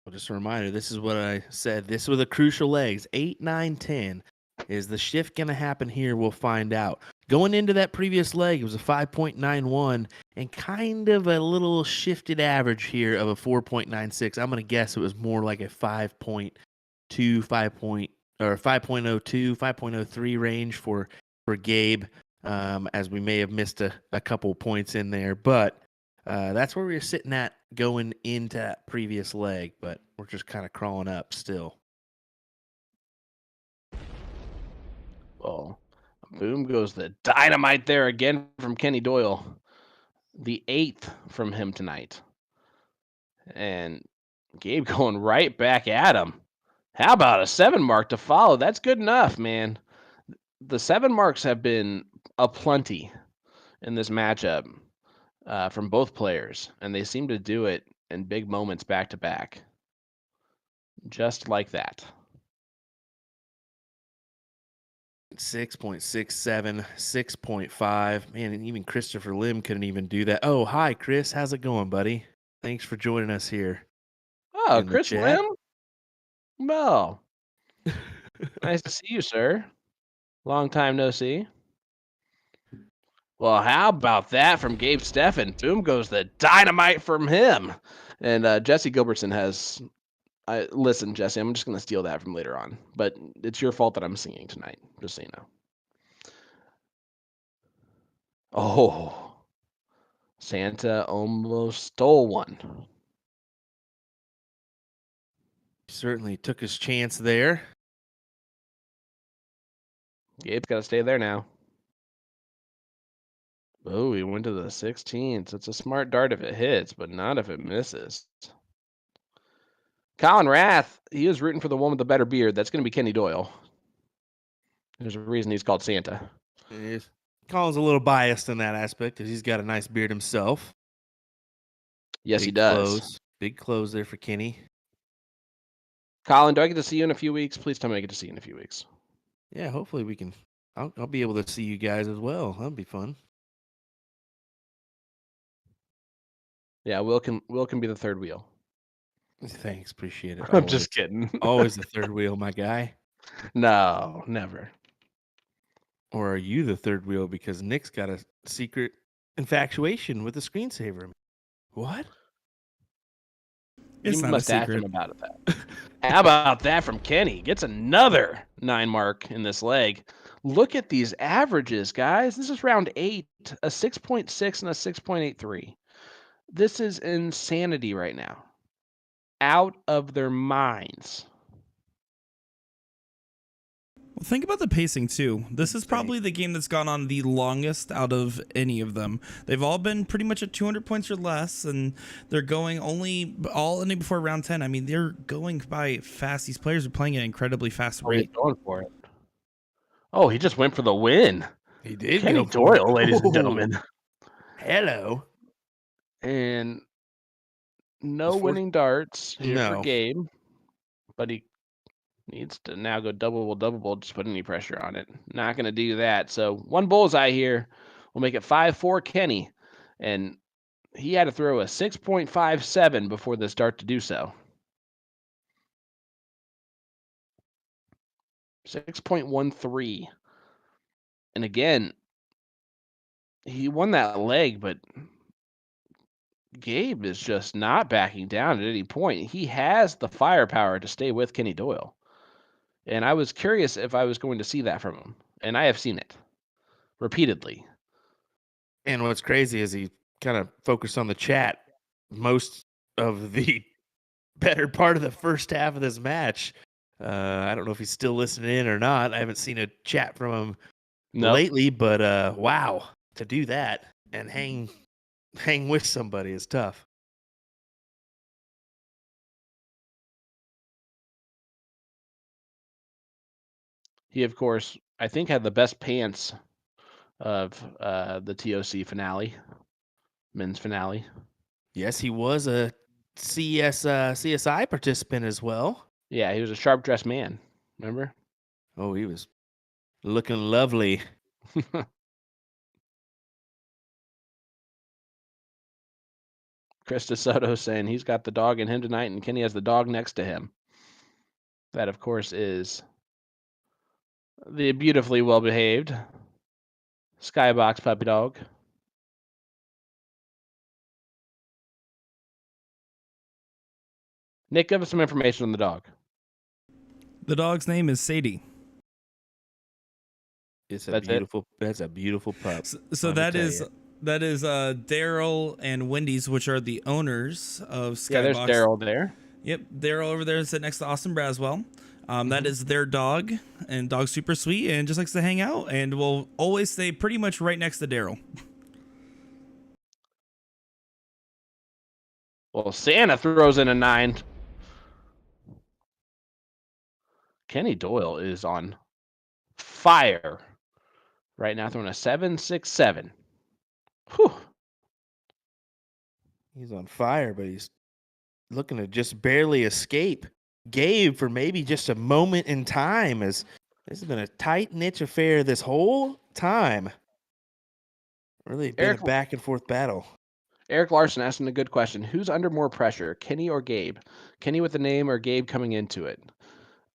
Well, just a reminder, this is what I said. This was the crucial legs. 8, 9, 10. Is the shift going to happen here? We'll find out. Going into that previous leg, it was a 5.91 and kind of a little shifted average here of a 4.96. I'm going to guess it was more like a 5.2, 5.02, 5.03 range for Gabe, as we may have missed a couple points in there. But that's where we were sitting at going into that previous leg, but we're just kind of crawling up still. Well, boom goes the dynamite there again from Kenny Doyle. The 8th from him tonight. And Gabe going right back at him. How about a 7 mark to follow? That's good enough, man. The 7 marks have been aplenty in this matchup from both players, and they seem to do it in big moments back to back. Just like that. 6.67, 6.5. Man, and even Christopher Lim couldn't even do that. Oh, hi, Chris. How's it going, buddy? Thanks for joining us here. Oh, Chris Lim? Well, nice to see you, sir. Long time no see. Well, how about that from Gabe Steffen? Boom goes the dynamite from him. And Jesse Gilbertson has Listen, Jesse, I'm just going to steal that from later on, but it's your fault that I'm singing tonight, just so you know. Oh, Santa almost stole one. Certainly took his chance there. Gabe's got to stay there now. Oh, he went to the 16s. It's a smart dart if it hits, but not if it misses. Colin Rath, he is rooting for the one with the better beard. That's going to be Kenny Doyle. There's a reason he's called Santa. Colin's a little biased in that aspect because he's got a nice beard himself. Yes, he does. Close. Big close there for Kenny. Colin, do I get to see you in a few weeks? Please tell me I get to see you in a few weeks. Yeah, hopefully we can. I'll be able to see you guys as well. That'll be fun. Yeah, Will can be the third wheel. Thanks, appreciate it. I'm just kidding. Always the third wheel, my guy. No, never. Or are you the third wheel because Nick's got a secret infatuation with the screensaver? What? It's you not must a ask secret. him about that. How about that from Kenny? Gets another 9 mark in this leg. Look at these averages, guys. This is round 8, a 6.6 and a 6.83. This is insanity right now. Out of their minds. Well, think about the pacing too. This is probably the game that's gone on the longest out of any of them. They've all been pretty much at 200 points or less, and they're going all ending before round 10. I mean, they're going by fast. These players are playing at an incredibly fast rate. He's going for it. Oh, he just went for the win. He did. Kenny Doyle, ladies and gentlemen. Hello. And no winning darts here for Gabe, but he needs to now go double just put any pressure on it. Not going to do that. So one bullseye here will make it 5-4 Kenny. And he had to throw a 6.57 before the start to do so. 6.13. And again, he won that leg, but Gabe is just not backing down at any point. He has the firepower to stay with Kenny Doyle. And I was curious if I was going to see that from him. And I have seen it repeatedly. And what's crazy is he kind of focused on the chat most of the better part of the first half of this match. I don't know if he's still listening in or not. I haven't seen a chat from him lately, but wow, to do that and hang with somebody is tough. He, of course, I think had the best pants of the TOC finale, men's finale. Yes, he was a CSI participant as well. Yeah, he was a sharp-dressed man. Remember? Oh, he was looking lovely. Chris DeSoto saying he's got the dog in him tonight, and Kenny has the dog next to him. That, of course, is the beautifully well-behaved Skybox puppy dog. Nick, give us some information on the dog. The dog's name is Sadie. That's a beautiful pup. So that is Daryl and Wendy's, which are the owners of Skybox. Yeah, there's Daryl there. Yep, Daryl over there sitting next to Austin Braswell. That is their dog, and dog's super sweet and just likes to hang out and will always stay pretty much right next to Daryl. Well, Santa throws in a 9. Kenny Doyle is on fire right now, throwing a 7.67. Whew. He's on fire, but he's looking to just barely escape Gabe for maybe just a moment in time, as this has been a tight niche affair this whole time. Really been a back and forth battle. Eric Larson asking a good question. Who's under more pressure, Kenny or Gabe? Kenny with the name or Gabe coming into it?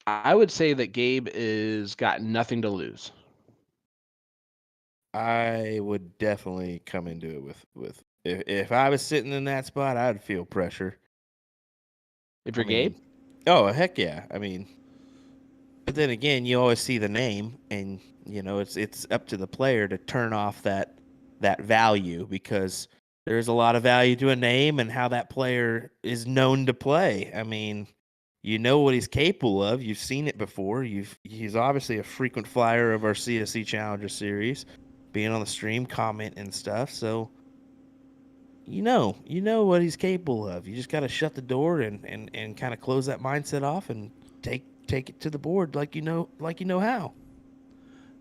I would say that Gabe is got nothing to lose. I would definitely come into it with if I was sitting in that spot, I'd feel pressure. If you're Gabe? Oh, heck yeah. I mean, but then again, you always see the name, and it's up to the player to turn off that value, because there's a lot of value to a name and how that player is known to play. I mean, you know what he's capable of. You've seen it before. He's obviously a frequent flyer of our CSC Challenger Series, being on the stream, comment and stuff. So you know what he's capable of. You just got to shut the door and kind of close that mindset off and take it to the board like you know how.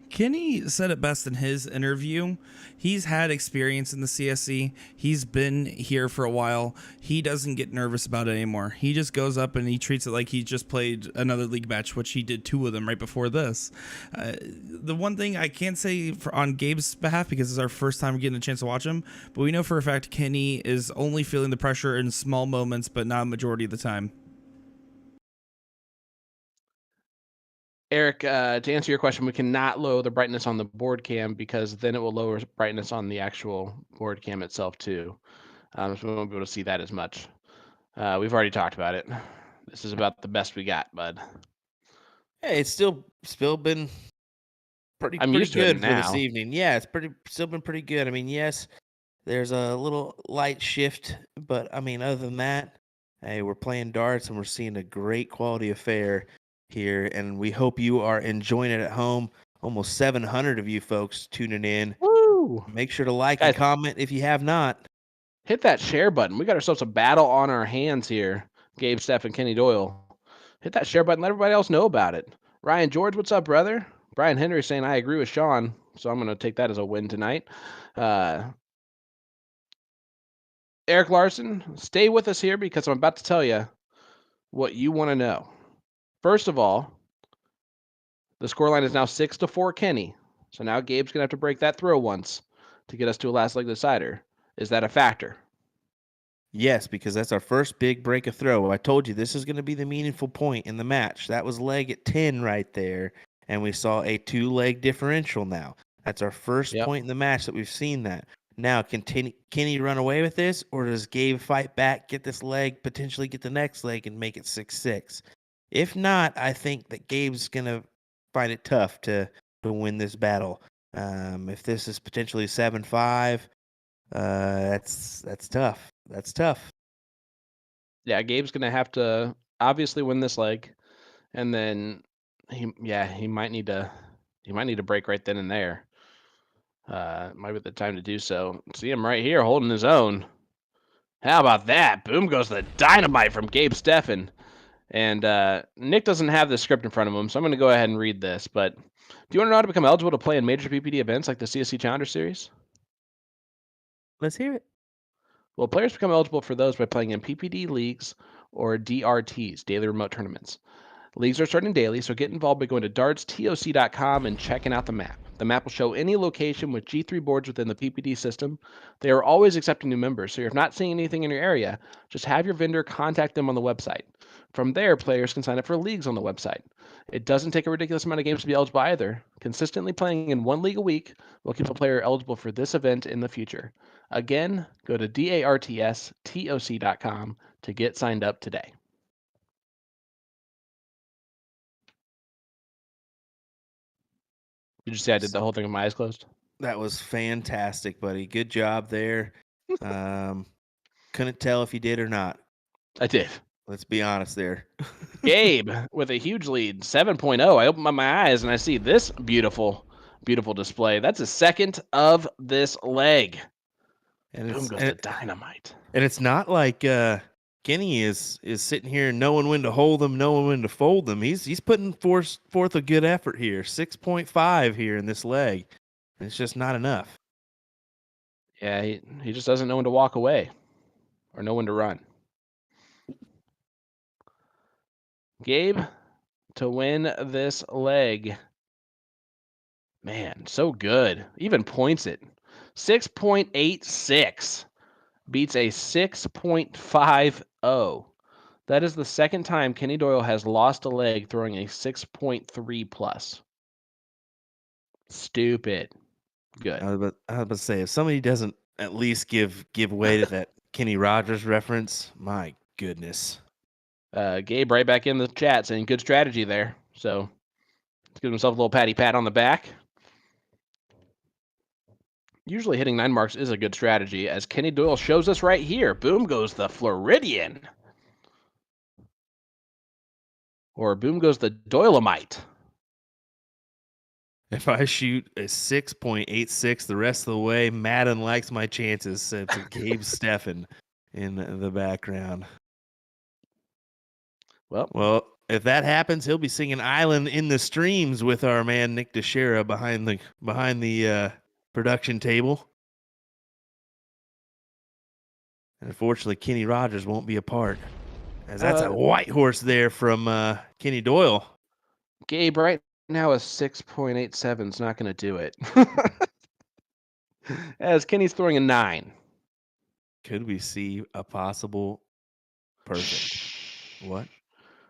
Kenny said it best in his interview. He's had experience in the CSC. He's been here for a while. He doesn't get nervous about it anymore. He just goes up and he treats it like he just played another league match, which he did 2 of them right before this. The one thing I can't say on Gabe's behalf, because it's our first time getting a chance to watch him, but we know for a fact Kenny is only feeling the pressure in small moments, but not a majority of the time. Eric, to answer your question, we cannot lower the brightness on the board cam because then it will lower brightness on the actual board cam itself too. So we won't be able to see that as much. We've already talked about it. This is about the best we got, bud. Hey, it's still been pretty used to it good for now. this evening. Yeah, it's still been pretty good. I mean, yes, there's a little light shift, but I mean, other than that, hey, we're playing darts and we're seeing a great quality affair here, and we hope you are enjoying it at home. Almost 700 of you folks tuning in. Woo! Make sure to like Guys, and comment if you have not. Hit that share button. We got ourselves a battle on our hands here. Gabe Steffen, Kenny Doyle. Hit that share button. Let everybody else know about it. Ryan George, what's up, brother? Brian Henry saying I agree with Sean, so I'm going to take that as a win tonight. Eric Larson, stay with us here because I'm about to tell you what you want to know. First of all, the scoreline is now 6-4 Kenny. So now Gabe's going to have to break that throw once to get us to a last leg decider. Is that a factor? Yes, because that's our first big break of throw. I told you this is going to be the meaningful point in the match. That was leg at 10 right there, and we saw a 2-leg differential now. That's our first point in the match that we've seen that. Now, can Kenny run away with this, or does Gabe fight back, get this leg, potentially get the next leg, and make it 6-6? If not, I think that Gabe's going to find it tough to win this battle. If this is potentially 7-5, that's tough. That's tough. Yeah, Gabe's going to have to obviously win this leg, and then he might need to break right then and there. Might be the time to do so. See him right here holding his own. How about that? Boom goes the dynamite from Gabe Steffen. And Nick doesn't have the script in front of him, so I'm going to go ahead and read this. But do you want to know how to become eligible to play in major PPD events like the CSC Challenger Series? Let's hear it. Well, players become eligible for those by playing in PPD leagues or DRTs, daily remote tournaments. Leagues are starting daily, so get involved by going to dartstoc.com and checking out the map. The map will show any location with G3 boards within the PPD system. They are always accepting new members, so if you're not seeing anything in your area, just have your vendor contact them on the website. From there, players can sign up for leagues on the website. It doesn't take a ridiculous amount of games to be eligible either. Consistently playing in one league a week will keep a player eligible for this event in the future. Again, go to dartstoc.com to get signed up today. Did you see I did the whole thing with my eyes closed? That was fantastic, buddy. Good job there. Couldn't tell if you did or not. I did. Let's be honest there. Gabe with a huge lead, 7.0. I open my eyes and I see this beautiful, beautiful display. That's a second of this leg. And Boom goes the dynamite. And it's not like Kenny is sitting here knowing when to hold them, knowing when to fold them. He's putting forth a good effort here. 6.5 here in this leg. It's just not enough. Yeah, he just doesn't know when to walk away or know when to run. Gabe to win this leg. Man, so good. Even points it. 6.86 beats a 6.50. That is the second time Kenny Doyle has lost a leg throwing a 6.3 plus. Stupid. Good. I was about to say, if somebody doesn't at least give way to that Kenny Rogers reference, my goodness. Gabe right back in the chat saying good strategy there. So let's give himself a little patty pat on the back. Usually hitting 9 marks is a good strategy, as Kenny Doyle shows us right here. Boom goes the Floridian. Or boom goes the Doylemite. If I shoot a 6.86 the rest of the way, Madden likes my chances, said Gabe Steffen in the background. Well, if that happens, he'll be singing "Island in the Streams" with our man Nick Dichiria behind the production table. And unfortunately, Kenny Rogers won't be a part, as that's a white horse there from Kenny Doyle. Gabe right now is 6.87 is not going to do it. As Kenny's throwing a 9. Could we see a possible perfect? What?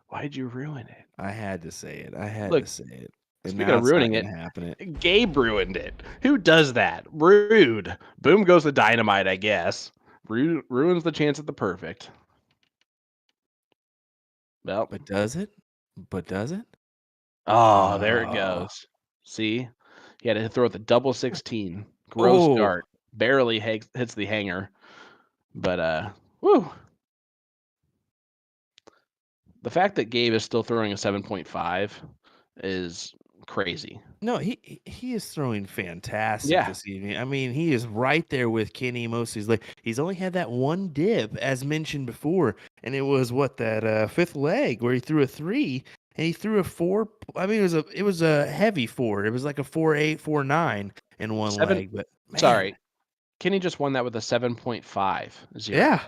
Why'd you ruin it? I had to say it. To say it. And speaking of ruining it, Gabe ruined it. Who does that? Rude. Boom goes the dynamite, I guess. Ruins the chance at the perfect. Well, but does it? Oh, there it goes. See? He had to throw it the double 16. Gross dart. Barely hits the hanger. But, woo. The fact that Gabe is still throwing a 7.5 is crazy. No, he is throwing fantastic this evening. I mean, he is right there with Kenny most of his leg. He's only had that one dip, as mentioned before, and it was that fifth leg where he threw a 3 and he threw a 4. I mean, it was a heavy 4. It was like a 4.8, 4.9 in one leg. But man. Sorry, Kenny just won that with a 7.50. Yeah,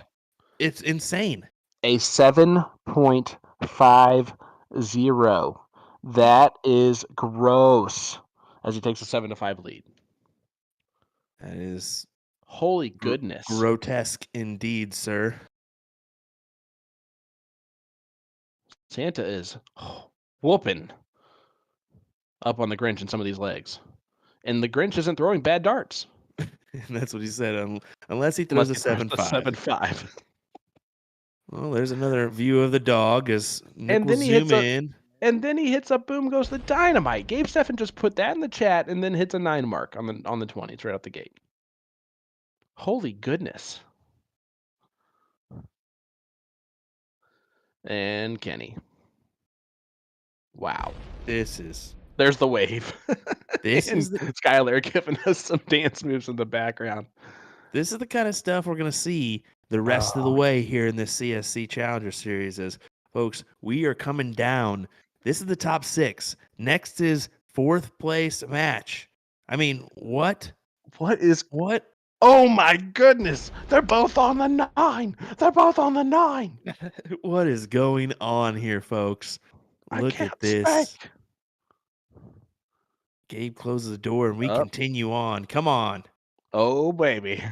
it's insane. A 7.50. That is gross. As he takes a 7-5 lead. That is holy goodness. Grotesque indeed, sir. Santa is whooping up on the Grinch in some of these legs. And the Grinch isn't throwing bad darts. And that's what he said, unless he throws a 7.5. 7.5. Well, there's another view of the dog as Nick will zoom in. And then he hits up boom goes the dynamite. Gabe Steffen just put that in the chat and then hits a 9 mark on the 20s right out the gate. Holy goodness. And Kenny. Wow. There's the wave. This is Skylar giving us some dance moves in the background. This is the kind of stuff we're going to see the rest of the way here in this CSC Challenger Series. As folks, we are coming down. This is the top 6. Next is 4th place match. I mean, what? What? Oh my goodness. They're both on the 9. What is going on here, folks? Look at this. Gabe closes the door and we continue on. Come on. Oh, baby.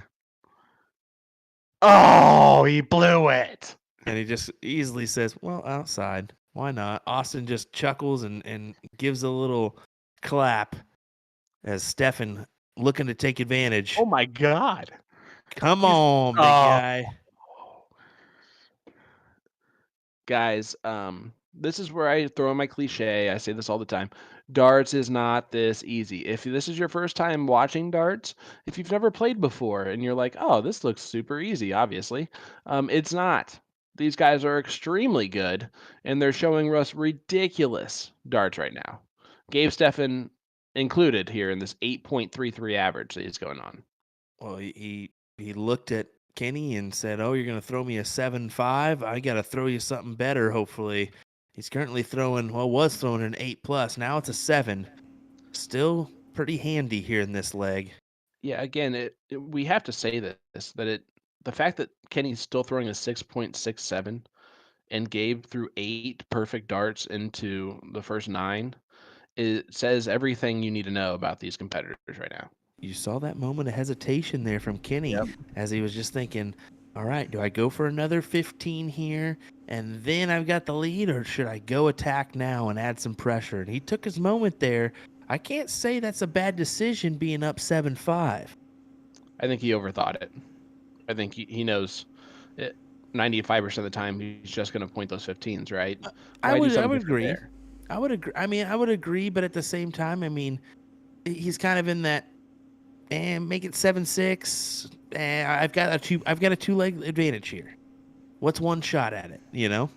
Oh, he blew it. And he just easily says, well, outside. Why not? Austin just chuckles and gives a little clap as Steffen looking to take advantage. Oh, my God. Come on, big guy. Guys, this is where I throw in my cliche. I say this all the time. Darts is not this easy. If this is your first time watching darts, if you've never played before and you're like, oh, this looks super easy, obviously, it's not. These guys are extremely good, and they're showing us ridiculous darts right now. Gabe Steffen included here in this 8.33 average that he's going on. Well, he looked at Kenny and said, oh, you're going to throw me a 7.5? I got to throw you something better, hopefully. He's currently was throwing an 8+. Now it's a 7. Still pretty handy here in this leg. Yeah, again, we have to say the fact that Kenny's still throwing a 6.67 and Gabe threw 8 perfect darts into the first 9, it says everything you need to know about these competitors right now. You saw that moment of hesitation there from Kenny as he was just thinking, all right, do I go for another 15 here and then I've got the lead, or should I go attack now and add some pressure? And he took his moment there. I can't say that's a bad decision being up 7.5. I think he overthought it. I think he knows it. 95% of the time he's just going to point those 15s, right? I Why do would something different agree. there? I would agree. I mean, I would agree, but at the same time, I mean, he's kind of in that, and make it 7-6. And I've got a 2-leg advantage here. What's one shot at it? You know.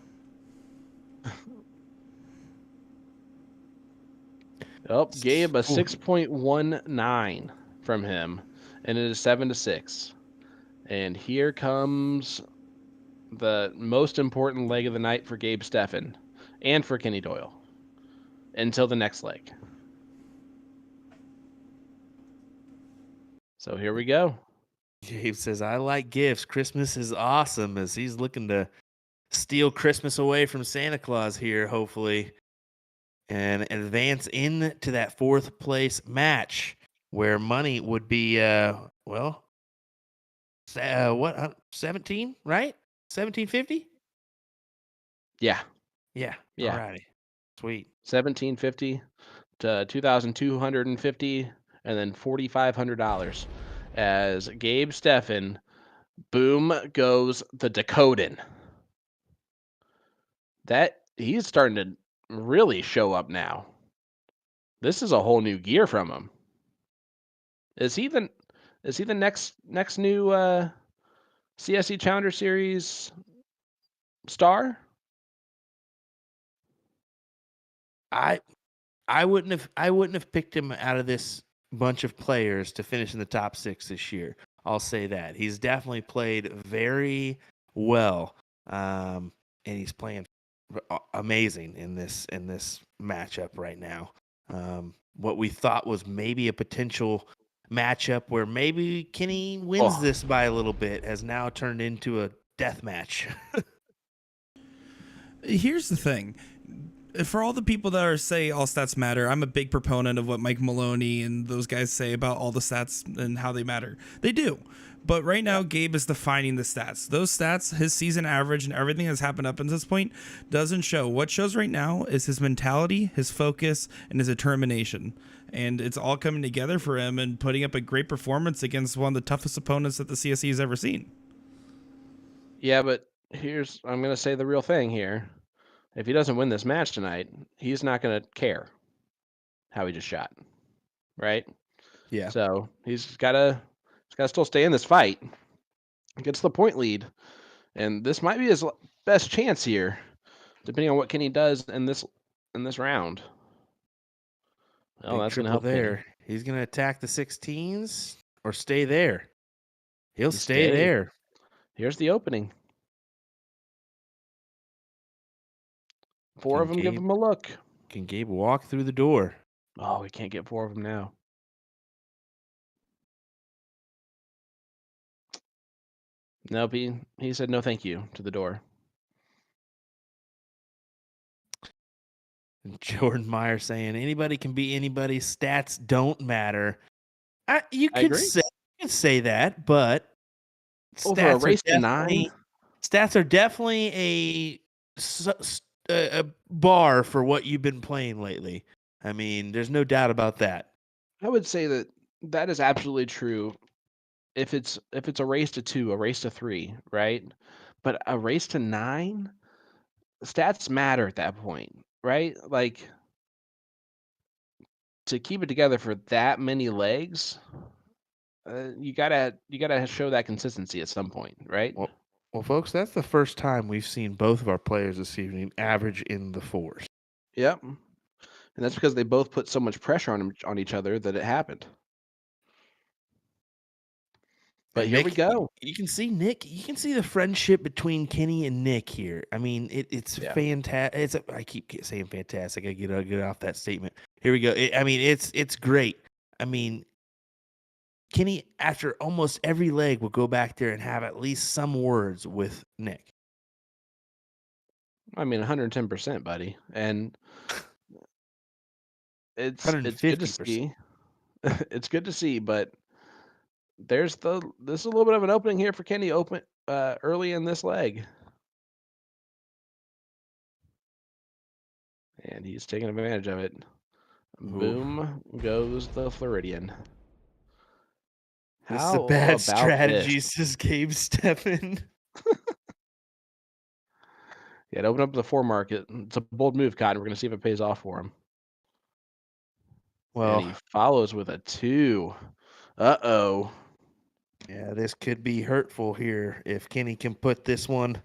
Oh, Gabe, a Ooh. 6.19 from him, and it is 7-6. And here comes the most important leg of the night for Gabe Steffen and for Kenny Doyle until the next leg. So here we go. Gabe says, I like gifts. Christmas is awesome, as he's looking to steal Christmas away from Santa Claus here, hopefully, and advance into that 4th place match where money would be, what, 17, right? 1750? Yeah. Yeah. Yeah. Alrighty. Sweet. 1750 to 2,250, and then $4,500 as Gabe Steffen, boom goes the Dakotan. That he's starting to really show up now. This is a whole new gear from him. Is he the next new CSC Challenger Series star? I wouldn't have picked him out of this bunch of players to finish in the top 6 this year. I'll say that. He's definitely played very well. And he's playing amazing in this matchup right now. What we thought was maybe a potential matchup where maybe Kenny wins this by a little bit has now turned into a death match. Here's the thing. For all the people that say all stats matter, I'm a big proponent of what Mike Maloney and those guys say about all the stats and how they matter. They do. But right now, Gabe is defining the stats. Those stats, his season average and everything that's happened up until this point doesn't show. What shows right now is his mentality, his focus, and his determination. And it's all coming together for him and putting up a great performance against one of the toughest opponents that the CSC has ever seen. Yeah, but I'm going to say the real thing here. If he doesn't win this match tonight, he's not going to care how he just shot, right? Yeah. So he's got to still stay in this fight. Gets the point lead, and this might be his best chance here, depending on what Kenny does in this round. Oh, that's going to help there. Kenny. He's going to attack the 16s or stay there. He'll stay there. Here's the opening. 4 of them give him a look. Can Gabe walk through the door? Oh, we can't get 4 of them now. Nope, he said no thank you to the door. Jordan Meyer saying anybody can be anybody. Stats don't matter. You I could say that, but over a race to 9. Stats are definitely a bar for what you've been playing lately. I mean, there's no doubt about that. I would say that is absolutely true. If it's a race to 2, a race to 3, right? But a race to 9, stats matter at that point, right? Like, to keep it together for that many legs, you gotta show that consistency at some point, right? Well, folks, that's the first time we've seen both of our players this evening average in the 4s. Yep, and that's because they both put so much pressure on each other that it happened. But here we go. You can see Nick. You can see the friendship between Kenny and Nick here. I mean, it's fantastic. I keep saying fantastic. I get off that statement. Here we go. It's great. I mean, Kenny, after almost every leg, will go back there and have at least some words with Nick. I mean, 110%, buddy, and it's good to see. It's good to see, but this is a little bit of an opening here for Kenny early in this leg. And he's taking advantage of it. Ooh. Boom goes the Floridian. This is a bad strategy, says Gabe Steffen. Yeah, to open up the 4 market. It's a bold move, Cotton. We're going to see if it pays off for him. Well, and he follows with a 2. Uh-oh. Yeah, this could be hurtful here if Kenny can put a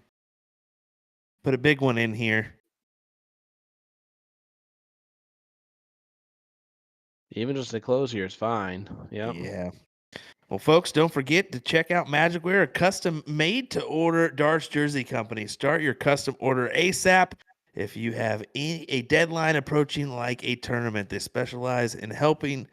big one in here. Even just the close here is fine. Yep. Yeah. Well, folks, don't forget to check out Magicware, a custom made to order darts jersey company. Start your custom order ASAP. If you have a deadline approaching like a tournament, they specialize in helping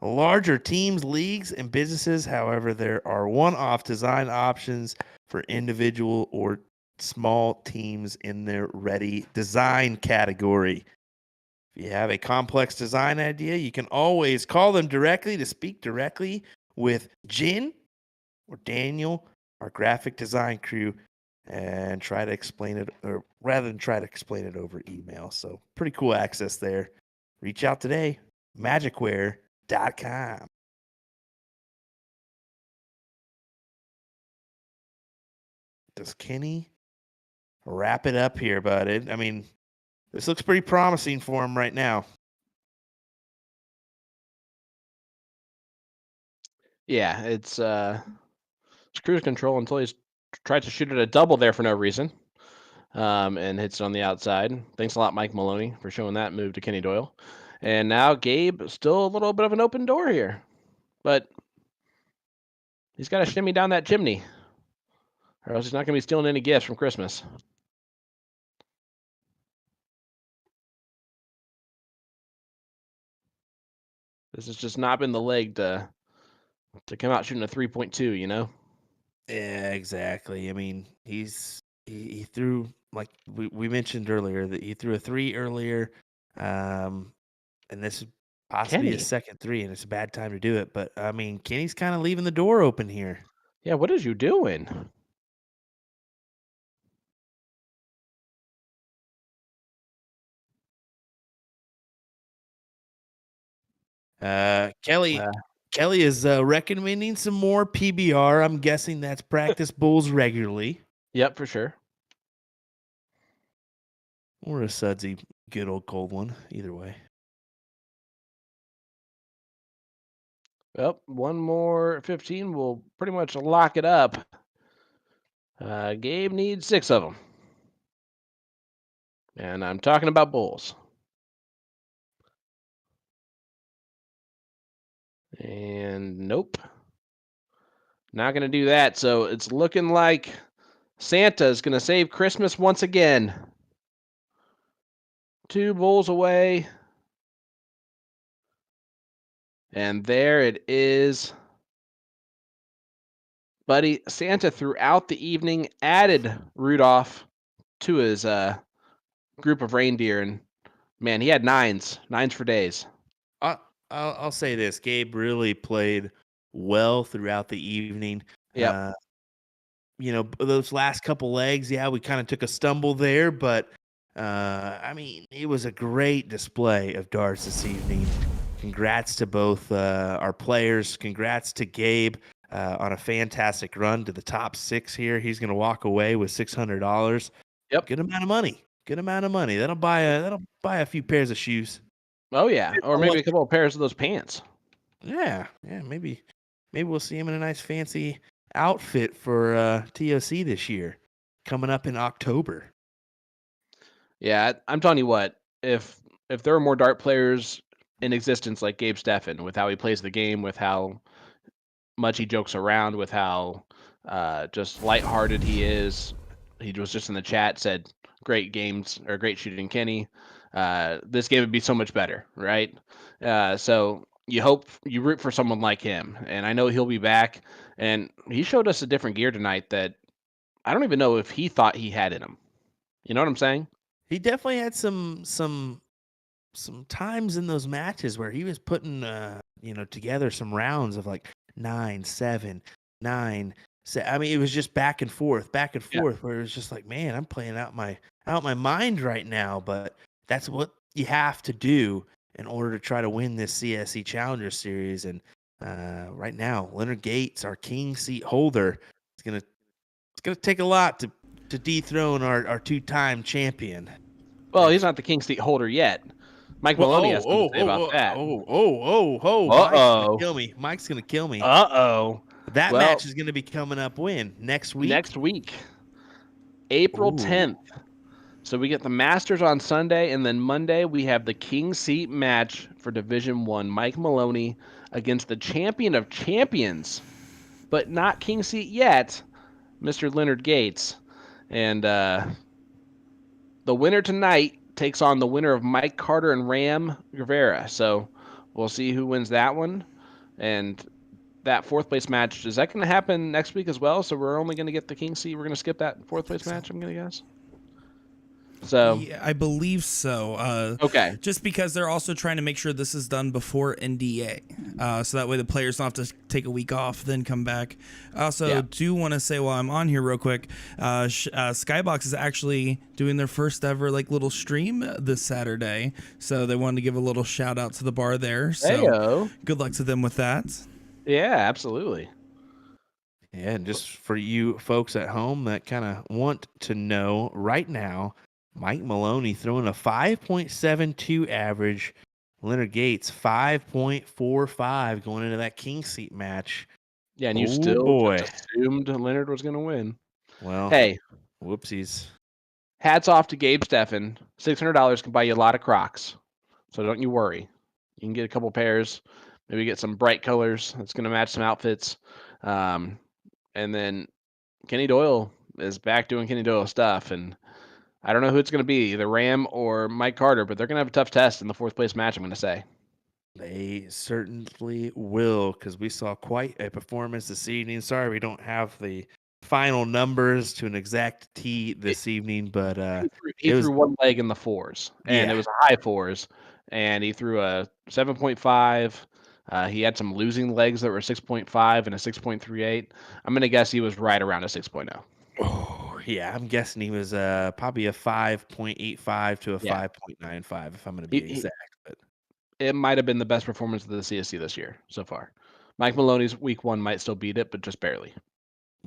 larger teams, leagues, and businesses. However, there are one-off design options for individual or small teams in their ready design category. If you have a complex design idea, you can always call them directly to speak directly with Jin or Daniel, our graphic design crew, and try to explain it, or rather than try to explain it over email. So pretty cool access there. Reach out today, magicware.com. Does Kenny wrap it up here, bud? I mean, this looks pretty promising for him right now. Yeah, it's cruise control until he's tried to shoot at a double there for no reason. And hits it on the outside. Thanks a lot, Mike Maloney, for showing that move to Kenny Doyle. And now Gabe, still a little bit of an open door here. But he's got to shimmy down that chimney, or else he's not going to be stealing any gifts from Christmas. This has just not been the leg to come out shooting a 3.2, you know? Yeah, exactly. I mean, he threw, like we mentioned earlier, that he threw a 3 earlier, and this is possibly his second 3, and it's a bad time to do it. But I mean, Kenny's kind of leaving the door open here. Yeah, what is you doing? Kelly is recommending some more PBR. I'm guessing that's practice bulls regularly. Yep, for sure. Or a sudsy, good old cold one. Either way. Well, one more 15 will pretty much lock it up. Gabe needs 6 of them. And I'm talking about bulls. And nope. Not going to do that. So it's looking like Santa is going to save Christmas once again. 2 bulls away. And there it is. Buddy, Santa throughout the evening added Rudolph to his group of reindeer. And man, he had 9s for days. I'll say this. Gabe really played well throughout the evening. Yeah. You know, those last couple legs, yeah, we kind of took a stumble there, but I mean, it was a great display of darts this evening. Congrats to both our players. Congrats to Gabe on a fantastic run to the top 6 here. He's going to walk away with $600. Yep. Good amount of money. Good amount of money. That'll buy a few pairs of shoes. Oh yeah, or maybe a couple of pairs of those pants. Yeah, maybe we'll see him in a nice fancy outfit for TOC this year, coming up in October. Yeah, I'm telling you what, if there are more dart players in existence like Gabe Steffen, with how he plays the game, with how much he jokes around, with how just lighthearted he is. He was just in the chat, said great games or great shooting, Kenny. This game would be so much better, right? So you root for someone like him, and I know he'll be back. And he showed us a different gear tonight that I don't even know if he thought he had in him. You know what I'm saying? He definitely had some times in those matches where he was putting together some rounds of like 9, 7, 9. I mean, it was just back and forth, where it was just like, man, I'm playing out my mind right now. But that's what you have to do in order to try to win this CSC Challenger Series. And right now, Leonard Gates, our king seat holder, it's gonna take a lot to to dethrone our two-time champion. Well, he's not the King seat holder yet. Mike Maloney has something to say about that. Mike's gonna kill me. Mike's gonna kill me. That Well, match is gonna be coming up when? Next week? Next week. April 10th. So we get the Masters on Sunday, and then Monday we have the King seat match for Division 1. Mike Maloney against the champion of champions, but not King seat yet, Mr. Leonard Gates. And the winner tonight takes on the winner of Mike Carter and Ram Guevara. So we'll see who wins that one. And that fourth place match, is that going to happen next week as well? So we're only going to get the King seat. We're going to skip that fourth place match, I'm going to guess. So yeah, I believe so. Okay. Just because they're also trying to make sure this is done before NDA, so that way the players don't have to take a week off, then come back. I also do want to say while I'm on here real quick, Skybox is actually doing their first ever little stream this Saturday, so they wanted to give a little shout out to the bar there. So good luck to them with that. Yeah, absolutely. Yeah, and just for you folks at home that kind of want to know right now, Mike Maloney throwing a 5.72 average. Leonard Gates 5.45 going into that King seat match. Yeah, and you still just assumed Leonard was going to win. Well, hey, whoopsies. Hats off to Gabe Steffen. $600 can buy you a lot of Crocs, so don't you worry. You can get a couple pairs, maybe get some bright colors that's going to match some outfits. And then Kenny Doyle is back doing Kenny Doyle stuff, and I don't know who it's going to be, either Ram or Mike Carter, but they're going to have a tough test in the fourth place match, I'm going to say. They certainly will, because we saw quite a performance this evening. Sorry we don't have the final numbers to an exact T this evening, but he threw one leg in the fours, and it was a high fours, and he threw a 7.5. He had some losing legs that were 6.5 and a 6.38. I'm going to guess he was right around a 6.0. Oh, yeah, I'm guessing he was probably a 5.85 to a 5.95, if I'm going to be exact. But it might have been the best performance of the CSC this year so far. Mike Maloney's week 1 might still beat it, but just barely.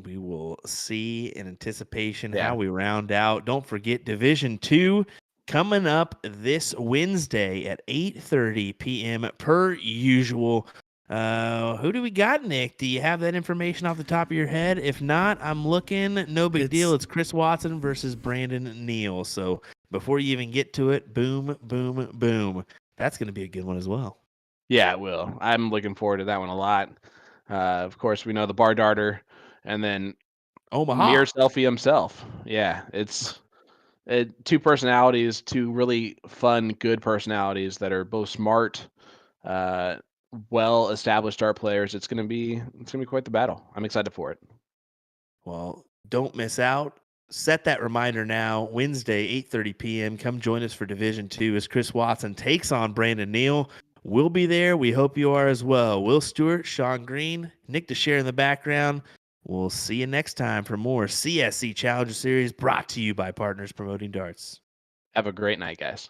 We will see in anticipation how we round out. Don't forget Division 2 coming up this Wednesday at 8:30 p.m. per usual. Who do we got, Nick? Do you have that information off the top of your head? If not, I'm looking. No big deal. It's Chris Watson versus Brandon Neal. So before you even get to it, boom, boom, boom. That's going to be a good one as well. Yeah, it will. I'm looking forward to that one a lot. Of course, we know the bar darter, and then Omaha Mirror Selfie himself. Yeah, it's two personalities, two really fun, good personalities that are both smart, well-established dart players. It's gonna be quite the battle. I'm excited for it. Well, don't miss out. Set that reminder now. Wednesday, 8:30 p.m. Come join us for Division 2 as Chris Watson takes on Brandon Neal. We'll be there. We hope you are as well. Will Stuart, Sean Green, Nick Dichiria in the background. We'll see you next time for more CSC Challenger Series brought to you by Partners Promoting Darts. Have a great night, guys.